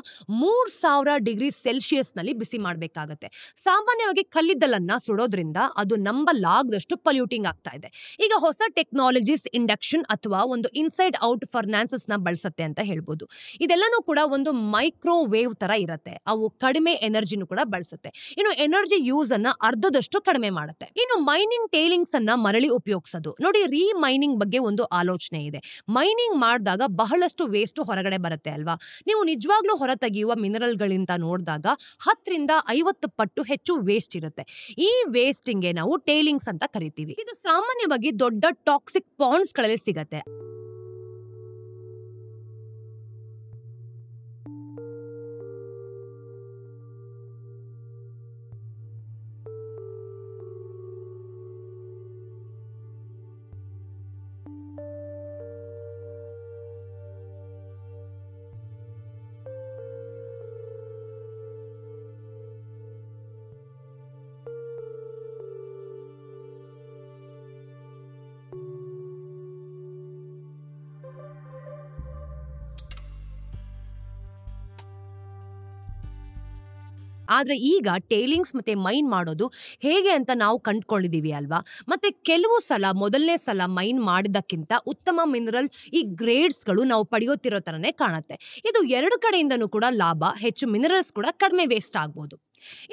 3000 ಡಿಗ್ರಿ ಸೆಲ್ಸಿಯಸ್ ನಲ್ಲಿ ಬಿಸಿ ಮಾಡಬೇಕಾಗತ್ತೆ. ಸಾಮಾನ್ಯವಾಗಿ ಕಲ್ಲಿದ್ದಲನ್ನ ಸುಡೋದ್ರಿಂದ ಅದು ನಂಬಲಾಗದಷ್ಟು ಪೊಲ್ಯೂಟಿಂಗ್ ಆಗ್ತಾ ಇದೆ. ಈಗ ಹೊಸ ಟೆಕ್ನಾಲಜೀಸ್ ಇಂಡಕ್ಷನ್ ಅಥವಾ ಒಂದು ಇನ್ಸೈಡ್ ಔಟ್ ಫರ್ನಾನ್ಸಸ್ ನ ಬಳಸತ್ತೆ ಅಂತ ಹೇಳ್ಬೋದು. ಇದೆಲ್ಲನೂ ಕೂಡ ಒಂದು ಮೈಕ್ರೋವೇವ್ ತರ ಇರುತ್ತೆ. ಅವು ಕಡಿಮೆ ಎನರ್ಜಿನೂ ಕೂಡ ಬಳಸುತ್ತೆ. ಇನ್ನು ಎನರ್ಜಿ ಯೂಸ್ ಅನ್ನ ಅರ್ಧದಷ್ಟು ಕಡಿಮೆ ಮಾಡುತ್ತೆ. ಇನ್ನು ಮೈನಿಂಗ್ ಟೇಲಿಂಗ್ಸ್ ಅನ್ನ ಮರಳಿ ಉಪಯೋಗಿಸೋದು. ನೋಡಿ, ಮೈನಿಂಗ್ ಬಗ್ಗೆ ಒಂದು ಆಲೋಚನೆ ಇದೆ. ಮೈನಿಂಗ್ ಮಾಡಿದಾಗ ಬಹಳಷ್ಟು ವೇಸ್ಟ್ ಹೊರಗಡೆ ಬರುತ್ತೆ ಅಲ್ವಾ. ನೀವು ನಿಜವಾಗ್ಲೂ ಹೊರ ತೆಗೆಯುವ ಮಿನರಲ್ಗಳಿಂದ ನೋಡಿದಾಗ 10 ರಿಂದ 50 ಪಟ್ಟು ಹೆಚ್ಚು ವೇಸ್ಟ್ ಇರುತ್ತೆ. ಈ ವೇಸ್ಟಿಂಗ್ ನಾವು ಟೇಲಿಂಗ್ಸ್ ಅಂತ ಕರಿತೀವಿ. ಇದು ಸಾಮಾನ್ಯವಾಗಿ ದೊಡ್ಡ ಟಾಕ್ಸಿಕ್ ಪಾಂಡ್ಸ್ ಗಳಲ್ಲಿ ಸಿಗತ್ತೆ. ಆದ್ರೆ ಈಗ ಟೇಲಿಂಗ್ಸ್ ಮತ್ತೆ ಮೈನ್ ಮಾಡೋದು ಹೇಗೆ ಅಂತ ನಾವು ಕಂಡುಕೊಂಡಿದೀವಿ ಅಲ್ವಾ. ಮತ್ತೆ ಕೆಲವು ಸಲ ಮೊದಲನೇ ಸಲ ಮೈನ್ ಮಾಡಿದಕ್ಕಿಂತ ಉತ್ತಮ ಮಿನರಲ್ ಈ ಗ್ರೇಡ್ಸ್ಗಳು ನಾವು ಪಡೆಯುತ್ತಿರೋ ತರನೇ ಕಾಣುತ್ತೆ. ಇದು ಎರಡು ಕಡೆಯಿಂದನೂ ಕೂಡ ಲಾಭ, ಹೆಚ್ಚು ಮಿನರಲ್ಸ್ ಕೂಡ ಕಡಿಮೆ ವೇಸ್ಟ್ ಆಗ್ಬೋದು.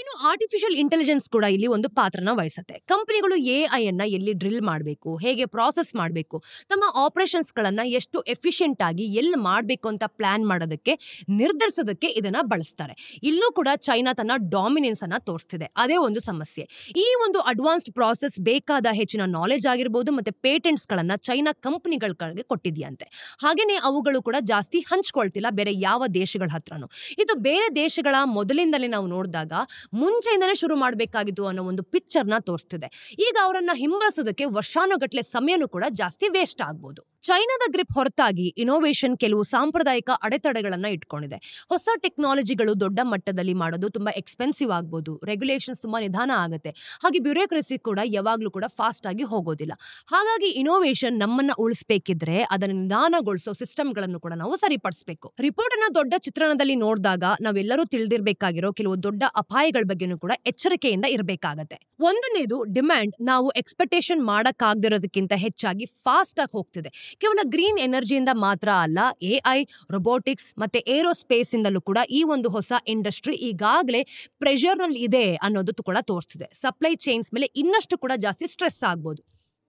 ಇನ್ನು ಆರ್ಟಿಫಿಷಿಯಲ್ ಇಂಟೆಲಿಜೆನ್ಸ್ ಕೂಡ ಇಲ್ಲಿ ಒಂದು ಪಾತ್ರನ ವಹಿಸುತ್ತೆ. ಕಂಪನಿಗಳು AI ಅನ್ನ ಎಲ್ಲಿ ಡ್ರಿಲ್ ಮಾಡಬೇಕು, ಹೇಗೆ ಪ್ರಾಸೆಸ್ ಮಾಡಬೇಕು, ತಮ್ಮ ಆಪರೇಷನ್ಸ್ ಗಳನ್ನ ಎಷ್ಟು ಎಫಿಷಿಯಂಟ್ ಆಗಿ ಎಲ್ಲಿ ಮಾಡಬೇಕು ಅಂತ ಪ್ಲಾನ್ ಮಾಡೋದಕ್ಕೆ ನಿರ್ಧರಿಸೋದಕ್ಕೆ ಇದನ್ನ ಬಳಸ್ತಾರೆ. ಇಲ್ಲೂ ಕೂಡ ಚೈನಾ ತನ್ನ ಡಾಮಿನೆನ್ಸ್ ಅನ್ನ ತೋರಿಸ್ತಿದೆ. ಅದೇ ಒಂದು ಸಮಸ್ಯೆ. ಈ ಒಂದು ಅಡ್ವಾನ್ಸ್ಡ್ ಪ್ರಾಸೆಸ್ ಬೇಕಾದ ಹೆಚ್ಚಿನ ನಾಲೆಜ್ ಆಗಿರ್ಬೋದು ಮತ್ತೆ ಪೇಟೆಂಟ್ಸ್ ಗಳನ್ನ ಚೈನಾ ಕಂಪನಿಗಳಿಗೆ ಕೊಟ್ಟಿದೆಯಂತೆ. ಹಾಗೇನೆ ಅವುಗಳು ಕೂಡ ಜಾಸ್ತಿ ಹಂಚ್ಕೊಳ್ತಿಲ್ಲ ಬೇರೆ ಯಾವ ದೇಶಗಳ ಹತ್ರನೂ. ಇದು ಬೇರೆ ದೇಶಗಳ ಮೊದಲಿಂದಲೇ ನಾವು ನೋಡಿದಾಗ ಮುಂಚೆಯಿಂದಲೇ ಶುರು ಮಾಡಬೇಕಾಗಿತ್ತು ಅನ್ನೋ ಒಂದು ಪಿಕ್ಚರ್ನ ತೋರಿಸ್ತಿದೆ. ಈಗ ಅವರನ್ನ ಹಿಂಬಾಲಿಸೋದಕ್ಕೆ ವರ್ಷಾನುಗಟ್ಲೆ ಸಮಯನೂ ಕೂಡ ಜಾಸ್ತಿ ವೇಸ್ಟ್ ಆಗ್ಬೋದು. ಚೈನಾದ ಗ್ರಿಪ್ ಹೊರತಾಗಿ ಇನೋವೇಷನ್ ಕೆಲವು ಸಾಂಪ್ರದಾಯಿಕ ಅಡೆತಡೆಗಳನ್ನ ಇಟ್ಕೊಂಡಿದೆ. ಹೊಸ ಟೆಕ್ನಾಲಜಿಗಳು ದೊಡ್ಡ ಮಟ್ಟದಲ್ಲಿ ಮಾಡೋದು ತುಂಬಾ ಎಕ್ಸ್ಪೆನ್ಸಿವ್ ಆಗ್ಬೋದು, ರೆಗ್ಯುಲೇಷನ್ಸ್ ತುಂಬಾ ನಿಧಾನ ಆಗುತ್ತೆ, ಹಾಗೆ ಬ್ಯೂರೋಕ್ರಸಿ ಕೂಡ ಯಾವಾಗ್ಲೂ ಕೂಡ ಫಾಸ್ಟ್ ಆಗಿ ಹೋಗೋದಿಲ್ಲ. ಹಾಗಾಗಿ ಇನೋವೇಷನ್ ನಮ್ಮನ್ನ ಉಳಿಸಬೇಕಿದ್ರೆ ಅದನ್ನು ನಿಧಾನಗೊಳಿಸೋ ಸಿಸ್ಟಮ್ಗಳನ್ನು ಕೂಡ ನಾವು ಸರಿಪಡಿಸಬೇಕು. ರಿಪೋರ್ಟ್ ಅನ್ನ ದೊಡ್ಡ ಚಿತ್ರಣದಲ್ಲಿ ನೋಡಿದಾಗ ನಾವೆಲ್ಲರೂ ತಿಳಿದಿರಬೇಕಾಗಿರೋ ಕೆಲವು ದೊಡ್ಡ ಅಪಾಯಗಳ ಬಗ್ಗೆನೂ ಕೂಡ ಎಚ್ಚರಿಕೆಯಿಂದ ಇರಬೇಕಾಗತ್ತೆ. ಒಂದನೇದು ಡಿಮ್ಯಾಂಡ್ ನಾವು ಎಕ್ಸ್ಪೆಕ್ಟೇಷನ್ ಮಾಡಕ್ಕಾಗದಿರೋದಕ್ಕಿಂತ ಹೆಚ್ಚಾಗಿ ಫಾಸ್ಟ್ ಆಗಿ ಹೋಗ್ತಿದೆ. ಕೇವಲ ಗ್ರೀನ್ ಎನರ್ಜಿಯಿಂದ ಮಾತ್ರ ಅಲ್ಲ, AI, ರೊಬೋಟಿಕ್ಸ್ ಮತ್ತೆ ಏರೋಸ್ಪೇಸ್ ಇಂದಲೂ ಕೂಡ ಈ ಒಂದು ಹೊಸ ಇಂಡಸ್ಟ್ರಿ ಈಗಾಗಲೇ ಪ್ರೆಷರ್ ನಲ್ಲಿ ಇದೆ ಅನ್ನೋದು ಕೂಡ ತೋರಿಸ್ತಿದೆ. ಸಪ್ಲೈ ಚೈನ್ಸ್ ಮೇಲೆ ಇನ್ನಷ್ಟು ಕೂಡ ಜಾಸ್ತಿ ಸ್ಟ್ರೆಸ್ ಆಗ್ಬೋದು.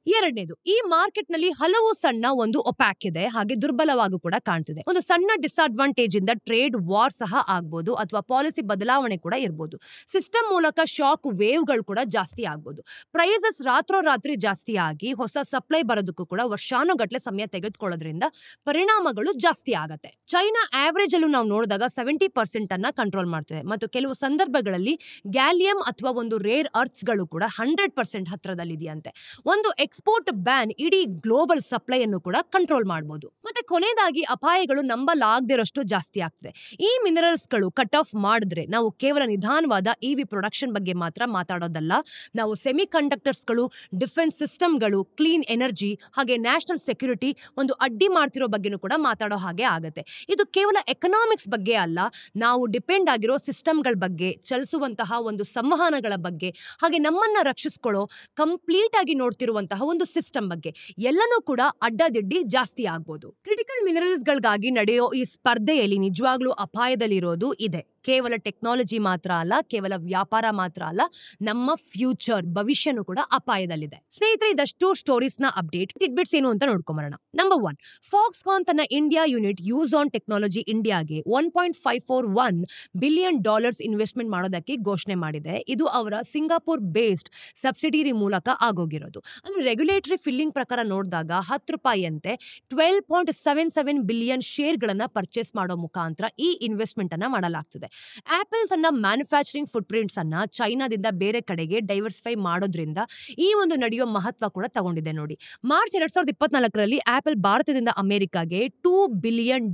ಎರಡನೇದು, ಈ ಮಾರ್ಕೆಟ್ ನಲ್ಲಿ ಹಲವು ಸಣ್ಣ ಒಂದು ಒಪ್ಯಾಕ್ ಇದೆ, ಹಾಗೆ ದುರ್ಬಲವಾಗಿ ಕೂಡ ಕಾಣ್ತಿದೆ. ಒಂದು ಸಣ್ಣ ಡಿಸ್ಅಡ್ವಾಂಟೇಜ್ ಇಂದ ಟ್ರೇಡ್ ವಾರ್ ಸಹ ಆಗ್ಬೋದು ಅಥವಾ ಪಾಲಿಸಿ ಬದಲಾವಣೆ ಕೂಡ ಇರಬಹುದು. ಸಿಸ್ಟಮ್ ಮೂಲಕ ಶಾಕ್ ವೇವ್ಗಳು ಕೂಡ ಜಾಸ್ತಿ ಆಗ್ಬೋದು. ಪ್ರೈಸಸ್ ರಾತ್ರೋರಾತ್ರಿ ಜಾಸ್ತಿ ಆಗಿ ಹೊಸ ಸಪ್ಲೈ ಬರೋದಕ್ಕೂ ಕೂಡ ವರ್ಷಾನುಗಟ್ಲೆ ಸಮಯ ತೆಗೆದುಕೊಳ್ಳೋದ್ರಿಂದ ಪರಿಣಾಮಗಳು ಜಾಸ್ತಿ ಆಗತ್ತೆ. ಚೈನಾ ಆವರೇಜ್ ಅಲ್ಲೂ ನಾವು ನೋಡಿದಾಗ 70% ಅನ್ನ ಕಂಟ್ರೋಲ್ ಮಾಡ್ತಿದೆ ಮತ್ತು ಕೆಲವು ಸಂದರ್ಭಗಳಲ್ಲಿ ಗ್ಯಾಲಿಯಂ ಅಥವಾ ಒಂದು ರೇರ್ ಅರ್ಥ್ಸ್ ಗಳು ಕೂಡ 100% ಹತ್ರದಲ್ಲಿದೆಯಂತೆ. ಒಂದು ಎಕ್ಸ್ಪೋರ್ಟ್ ಬ್ಯಾನ್ ಇಡೀ ಗ್ಲೋಬಲ್ ಸಪ್ಲೈ ಅನ್ನು ಕೂಡ ಕಂಟ್ರೋಲ್ ಮಾಡಬಹುದು. ಮತ್ತೆ ಕೊನೆಯದಾಗಿ ಅಪಾಯಗಳು ನಂಬಲಾಗದಿರೋಷ್ಟು ಜಾಸ್ತಿ ಆಗ್ತಿದೆ. ಈ ಮಿನರಲ್ಸ್ ಗಳು ಕಟ್ ಆಫ್ ಮಾಡಿದ್ರೆ ನಾವು ಕೇವಲ ನಿಧಾನವಾದ EV ಪ್ರೊಡಕ್ಷನ್ ಬಗ್ಗೆ ಮಾತ್ರ ಮಾತಾಡೋದಲ್ಲ, ನಾವು ಸೆಮಿ ಕಂಡಕ್ಟರ್ಸ್ ಗಳು, ಡಿಫೆನ್ಸ್ ಸಿಸ್ಟಮ್ಗಳು, ಕ್ಲೀನ್ ಎನರ್ಜಿ ಹಾಗೆ ನ್ಯಾಷನಲ್ ಸೆಕ್ಯೂರಿಟಿ ಒಂದು ಅಡ್ಡಿ ಮಾಡ್ತಿರೋ ಬಗ್ಗೆನೂ ಕೂಡ ಮಾತಾಡೋ ಹಾಗೆ ಆಗುತ್ತೆ. ಇದು ಕೇವಲ ಎಕನಾಮಿಕ್ಸ್ ಬಗ್ಗೆ ಅಲ್ಲ, ನಾವು ಡಿಪೆಂಡ್ ಆಗಿರೋ ಸಿಸ್ಟಮ್ಗಳ ಬಗ್ಗೆ, ಚಲಿಸುವಂತಹ ಒಂದು ಸಂವಹನಗಳ ಬಗ್ಗೆ, ಹಾಗೆ ನಮ್ಮನ್ನ ರಕ್ಷಿಸ್ಕೊಳ್ಳೋ ಕಂಪ್ಲೀಟ್ ಆಗಿ ನೋಡ್ತಿರುವಂತಹ ಒಂದು ಸಿಸ್ಟಮ್ ಬಗ್ಗೆ ಎಲ್ಲನೂ ಕೂಡ ಅಡ್ಡದಿಡ್ಡಿ ಜಾಸ್ತಿ ಆಗ್ಬೋದು. ಕ್ರಿಟಿಕಲ್ ಮಿನರಲ್ಸ್ ಗಳಿಗಾಗಿ ನಡೆಯೋ ಈ ಸ್ಪರ್ಧೆಯಲ್ಲಿ ನಿಜವಾಗ್ಲೂ ಅಪಾಯದಲ್ಲಿರೋದು ಇದೆ. ಕೇವಲ ಟೆಕ್ನಾಲಜಿ ಮಾತ್ರ ಅಲ್ಲ, ಕೇವಲ ವ್ಯಾಪಾರ ಮಾತ್ರ ಅಲ್ಲ, ನಮ್ಮ ಫ್ಯೂಚರ್ ಭವಿಷ್ಯನೂ ಕೂಡ ಅಪಾಯದಲ್ಲಿದೆ. ಸ್ನೇಹಿತರೆ, ಇದಷ್ಟು ಸ್ಟೋರೀಸ್ ನ ಅಪ್ಡೇಟ್ ಟಿಡ್ಬಿಟ್ಸ್ ಏನು ಅಂತ ನೋಡ್ಕೊಂಬರೋಣ. ನಂಬರ್ 1, ಫಾಕ್ಸ್ಕಾನ್ ತನ್ನ India unit use on technology ಇಂಡಿಯಾಗೆ $1.541 ಬಿಲಿಯನ್ ಇನ್ವೆಸ್ಟ್ಮೆಂಟ್ ಮಾಡೋದಕ್ಕೆ ಘೋಷಣೆ ಮಾಡಿದೆ. ಇದು ಅವರ ಸಿಂಗಾಪುರ್ ಬೇಸ್ಡ್ ಸಬ್ಸಿಡಿಯರಿ ಮೂಲಕ ಆಗೋಗಿರೋದು. ಅಂದ್ರೆ ರೆಗ್ಯುಲೇಟರಿ ಫಿಲ್ಲಿಂಗ್ ಪ್ರಕಾರ ನೋಡಿದಾಗ ₹10 ಅಂತೆ 12.77 ಬಿಲಿಯನ್ ಶೇರ್ಗಳನ್ನ ಪರ್ಚೇಸ್ ಮಾಡೋ ಮುಖಾಂತರ ಈ ಇನ್ವೆಸ್ಟ್ಮೆಂಟ್ ಅನ್ನ ಮಾಡಲಾಗ್ತದೆ. ಆಪಲ್ ತನ್ನ ಮ್ಯಾನುಫ್ಯಾಕ್ಚರಿಂಗ್ ಫುಟ್ ಪ್ರಿಂಟ್ಸ್ ಅನ್ನ ಚೈನಾದಿಂದ ಬೇರೆ ಕಡೆಗೆ ಡೈವರ್ಸಿಫೈ ಮಾಡೋದ್ರಿಂದ ಈ ಒಂದು ನಡೆಯೋ ಮಹತ್ವ ಕೂಡ ತಗೊಂಡಿದೆ ನೋಡಿ. ಮಾರ್ಚ್ 2024ರಲ್ಲಿ ಆಪಲ್ ಭಾರತದಿಂದ ಅಮೆರಿಕಾಗೆ $2 ಬಿಲಿಯನ್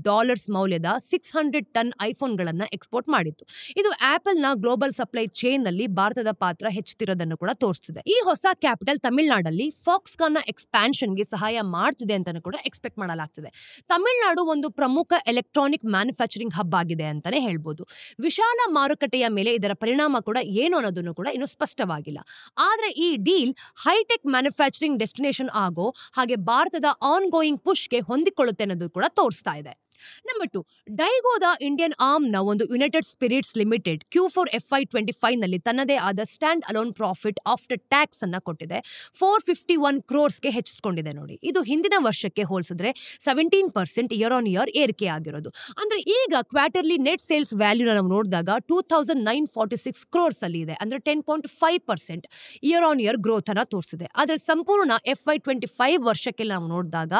ಮೌಲ್ಯದ 600 ಟನ್ ಐಫೋನ್ಗಳನ್ನ ಎಕ್ಸ್ಪೋರ್ಟ್ ಮಾಡಿತ್ತು. ಇದು ಆಪಲ್ ನ ಗ್ಲೋಬಲ್ ಸಪ್ಲೈ ಚೈನ್ ನಲ್ಲಿ ಭಾರತದ ಪಾತ್ರ ಹೆಚ್ಚುತ್ತಿರೋದನ್ನು ಕೂಡ ತೋರಿಸುತ್ತಿದೆ. ಈ ಹೊಸ ಕ್ಯಾಪಿಟಲ್ ತಮಿಳುನಾಡಲ್ಲಿ ಫಾಕ್ಸ್ಕಾನ್ ನ ಎಕ್ಸ್ಪಾನ್ಷನ್ಗೆ ಸಹಾಯ ಮಾಡ್ತಿದೆ ಅಂತ ಕೂಡ ಎಕ್ಸ್ಪೆಕ್ಟ್ ಮಾಡಲಾಗ್ತಿದೆ. ತಮಿಳುನಾಡು ಒಂದು ಪ್ರಮುಖ ಎಲೆಕ್ಟ್ರಾನಿಕ್ ಮ್ಯಾನುಫ್ಯಾಕ್ಚರಿಂಗ್ ಹಬ್ ಆಗಿದೆ ಅಂತಾನೆ ಹೇಳ್ಬೋದು. ವಿಶಾಲ ಮಾರುಕಟ್ಟೆಯ ಮೇಲೆ ಇದರ ಪರಿಣಾಮ ಕೂಡ ಏನು ಅನ್ನೋದನ್ನು ಕೂಡ ಇನ್ನು ಸ್ಪಷ್ಟವಾಗಿಲ್ಲ. ಆದ್ರೆ ಈ ಡೀಲ್ ಹೈಟೆಕ್ ಮ್ಯಾನುಫ್ಯಾಕ್ಚರಿಂಗ್ ಡೆಸ್ಟಿನೇಷನ್ ಆಗೋ ಹಾಗೆ ಭಾರತದ ಆನ್ ಗೋಯಿಂಗ್ ಪುಷ್ಗೆ ಹೊಂದಿಕೊಳ್ಳುತ್ತೆ ಅನ್ನೋದು ಕೂಡ ತೋರಿಸ್ತಾ ಇದೆ. ನಂಬರ್ 2, ಡೈಗೋದ ಇಂಡಿಯನ್ ಆರ್ಮ್ನ ಒಂದು United spirits limited Q4 FY25 ನಲ್ಲಿ ತನ್ನದೇ ಆದ stand alone profit after tax ಅನ್ನ ಕೊಟ್ಟಿದೆ. 451 ಕ್ರೋರ್ಸ್ಗೆ ಹೆಚ್ಚಿಸಿಕೊಂಡಿದೆ ನೋಡಿ. ಇದು ಹಿಂದಿನ ವರ್ಷಕ್ಕೆ ಹೋಲಿಸಿದ್ರೆ 17% ಇಯರ್ ಆನ್ ಇಯರ್ ಏರಿಕೆ ಆಗಿರೋದು. ಅಂದ್ರೆ ಈಗ ಕ್ವಾರ್ಟರ್ಲಿ ನೆಟ್ ಸೇಲ್ಸ್ ವ್ಯಾಲ್ಯೂನ ನಾವು ನೋಡಿದಾಗ 2946 ಕ್ರೋರ್ಸ್ ಅಲ್ಲಿ ಇದೆ. ಅಂದ್ರೆ 10.5% ಇಯರ್ ಆನ್ ಇಯರ್ ಗ್ರೋತ್ ಅನ್ನ ತೋರಿಸಿದೆ. ಆದ್ರೆ ಸಂಪೂರ್ಣ FY25 ವರ್ಷಕ್ಕೆ ನಾವು ನೋಡಿದಾಗ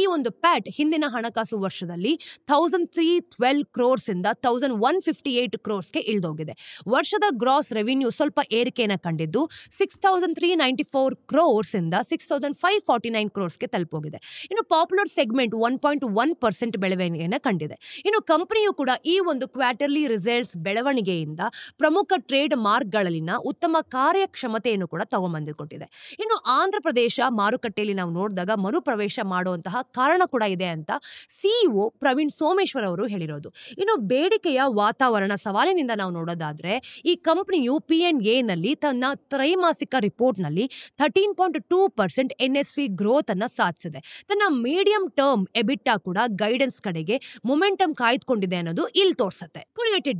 ಈ ಒಂದು ಪ್ಯಾಟ್ ಹಿಂದಿನ ಹಣಕಾಸು ವರ್ಷದಲ್ಲಿ 1312 ಕ್ರೋರ್ಸ್ ಇಂದ 1158 ಕ್ರೋರ್ಸ್ಗೆ ಇಳಿದೋಗಿದೆ. ವರ್ಷದ ಗ್ರಾಸ್ ರೆವಿನ್ಯೂ ಸ್ವಲ್ಪ ಏರಿಕೆಯನ್ನು ಕಂಡಿದ್ದು 6394 ಕ್ರೋರ್ಸ್ ಇಂದ 6549 ಕ್ರೋರ್ಸ್ಗೆ ತಲುಪೋಗಿದೆ. ಇನ್ನು ಪಾಪ್ಯುಲರ್ ಸೆಗ್ಮೆಂಟ್ 1.1% ಬೆಳವಣಿಗೆಯನ್ನು ಕಂಡಿದೆ. ಇನ್ನು ಕಂಪನಿಯು ಕೂಡ ಈ ಒಂದು ಕ್ವಾರ್ಟರ್ಲಿ ರಿಸಲ್ಟ್ಸ್ ಬೆಳವಣಿಗೆಯಿಂದ ಪ್ರಮುಖ ಟ್ರೇಡ್ ಮಾರ್ಕ್ಗಳಲ್ಲಿನ ಉತ್ತಮ ಕಾರ್ಯಕ್ಷಮತೆಯನ್ನು ಕೂಡ ತಗೊಂಬಂದುಕೊಟ್ಟಿದೆ. ಇನ್ನು ಆಂಧ್ರ ಪ್ರದೇಶ ಮಾರುಕಟ್ಟೆಯಲ್ಲಿ ನಾವು ನೋಡಿದಾಗ ಮರುಪ್ರವೇಶ ಮಾಡುವಂತಹ ಕಾರಣ ಕೂಡ ಇದೆ ಅಂತ ಸಿಇಒ ಪ್ರವೀಣ್ ಸೋಮೇಶ್ವರ್ ಅವರು ಹೇಳಿರೋದು. ಇನ್ನು ಬೇಡಿಕೆಯ ವಾತಾವರಣ ಸವಾಲಿನಿಂದ ನಾವು ನೋಡೋದಾದ್ರೆ ಈ ಕಂಪನಿಯು P&A ನಲ್ಲಿ ತನ್ನ ತ್ರೈಮಾಸಿಕ ರಿಪೋರ್ಟ್ ನಲ್ಲಿ 13.2% NSV ಗ್ರೋತ್ ಅನ್ನ ಸಾಧಿಸಿದೆ. ತನ್ನ ಮೀಡಿಯಂ ಟರ್ಮ್ ಎಬಿಟಾ ಕೂಡ ಗೈಡೆನ್ಸ್ ಕಡೆಗೆ ಮೊಮೆಂಟಮ್ ಕಾಯ್ದುಕೊಂಡಿದೆ ಅನ್ನೋದು ಇಲ್ಲಿ ತೋರಿಸುತ್ತೆ.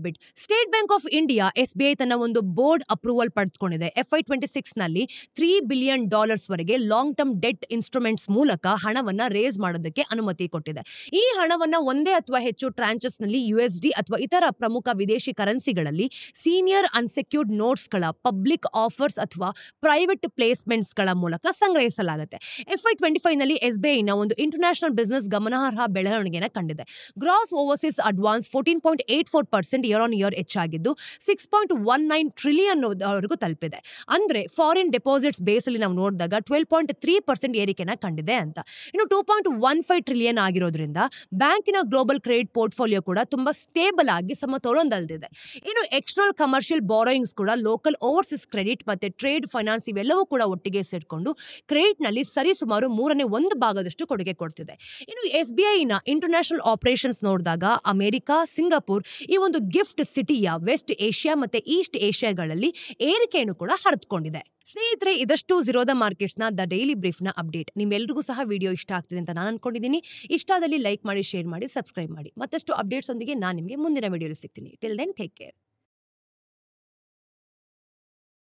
ಬಿಟ್ State Bank of India SBI ತನ್ನ ಒಂದು ಬೋರ್ಡ್ ಅಪ್ರೂವಲ್ ಪಡೆದುಕೊಂಡಿದೆ. FY26 ನಲ್ಲಿ $3 ಬಿಲಿಯನ್ ವರೆಗೆ ಲಾಂಗ್ ಟರ್ಮ್ ಡೆಟ್ ಇನ್ಸ್ಟ್ರೂಮೆಂಟ್ಸ್ ಮೂಲಕ ಹಣವನ್ನ ರೇಸ್ ಮಾಡೋದಕ್ಕೆ ಅನುಮತಿ ಕೊಟ್ಟಿದೆ. ಈ ಹಣವನ್ನ ಒಂದೇ ಅಥವಾ ಹೆಚ್ಚು ಟ್ರಾಂಚಸ್ ನಲ್ಲಿ USD ಅಥವಾ ಇತರ ಪ್ರಮುಖ ವಿದೇಶಿ ಕರೆನ್ಸಿಗಳಲ್ಲಿ ಸೀನಿಯರ್ ಅನ್ಸೆಕ್ಯೂರ್ಡ್ ನೋಟ್ಸ್ ಗಳ ಪಬ್ಲಿಕ್ ಆಫರ್ಸ್ ಅಥವಾ ಪ್ರೈವೇಟ್ ಪ್ಲೇಸ್ಮೆಂಟ್ಸ್ ಗಳ ಮೂಲಕ ಸಂಗ್ರಹಿಸಲಾಗುತ್ತೆ. FY25 ನಲ್ಲಿ SBI ನ ಒಂದು ಇಂಟರ್ನ್ಯಾಷನಲ್ ಬಿಸಿನೆಸ್ ಗಮನಾರ್ಹ ಬೆಳವಣಿಗೆಯನ್ನು ಕಂಡಿದೆ. Gross overseas advance 14.84% year on year ಹೆಚ್ಚಾಗಿದ್ದು 6.19 ಟ್ರಿಲಿಯನ್ ವರೆಗೂ ತಲುಪಿದೆ. ಅಂದ್ರೆ ಫಾರಿನ್ ಡೆಪಾಸಿಟ್ಸ್ ಬೇಸ್ ಅಲ್ಲಿ ನಾವು ನೋಡಿದಾಗ 12.3% ಏರಿಕೆನ ಕಂಡಿದೆ ಅಂತ. ಇನ್ನು 2.15 ಟ್ರಿಲಿಯನ್ ಆಗಿರೋದ್ರಿಂದ ಬ್ಯಾಂಕಿನ ಗ್ಲೋಬಲ್ ಕ್ರೆಡಿಟ್ ಪೋರ್ಟ್ಫೋಲಿಯೋ ಕೂಡ ತುಂಬಾ ಸ್ಟೇಬಲ್ ಆಗಿ ಸಮತೋಲನದಲ್ಲಿದೆ. ಇನ್ನು ಎಕ್ಸ್ಟರ್ನಲ್ ಕಮರ್ಷಿಯಲ್ ಬಾರೋಯಿಂಗ್ಸ್ ಕೂಡ ಲೋಕಲ್ ಓವರ್ಸೀಸ್ ಕ್ರೆಡಿಟ್ ಮತ್ತೆ ಟ್ರೇಡ್ ಫೈನಾನ್ಸ್ ಇವೆಲ್ಲವೂ ಕೂಡ ಒಟ್ಟಿಗೆ ಸೇರಿಕೊಂಡು ಕ್ರೆಡಿಟ್ ನಲ್ಲಿ ಸರಿಸುಮಾರು 1/3 ಕೊಡುಗೆ ಕೊಡ್ತಿದೆ. ಇನ್ನು SBI ನ ಇಂಟರ್ನ್ಯಾಷನಲ್ ಆಪರೇಷನ್ಸ್ ನೋಡಿದಾಗ ಅಮೆರಿಕ, ಸಿಂಗಾಪುರ್ ಈ ಒಂದು ಗಿಫ್ಟ್ ಸಿಟಿಯ ವೆಸ್ಟ್ ಏಷ್ಯಾ ಮತ್ತೆ ಈಸ್ಟ್ ಏಷ್ಯಾಗಳಲ್ಲಿ ಏರಿಕೆಯನ್ನು ಕೂಡ ಹರಿದುಕೊಂಡಿದೆ. ಸ್ನೇಹಿತರೆ, ಇದಷ್ಟು ಝೀರೋದ ಮಾರ್ಕೆಟ್ಸ್ ನ ದ ಡೈಲಿ ಬ್ರೀಫ್ ನ ಅಪ್ಡೇಟ್. ನಿಮ್ಮೆಲ್ಲರಿಗೂ ಸಹ ವಿಡಿಯೋ ಇಷ್ಟ ಆಗ್ತಿದೆ ಅಂತ ನಾನು ಅನ್ಕೊಂಡಿದ್ದೀನಿ. ಇಷ್ಟ ಆದಲ್ಲಿ ಲೈಕ್ ಮಾಡಿ, ಶೇರ್ ಮಾಡಿ, ಸಬ್ಸ್ಕ್ರೈಬ್ ಮಾಡಿ. ಮತ್ತಷ್ಟು ಅಪ್ಡೇಟ್ಸ್ ಒಂದಿಗೆ ನಾನು ನಿಮಗೆ ಮುಂದಿನ ವಿಡಿಯೋಲಿ ಸಿಗ್ತೀನಿ. Till then take care.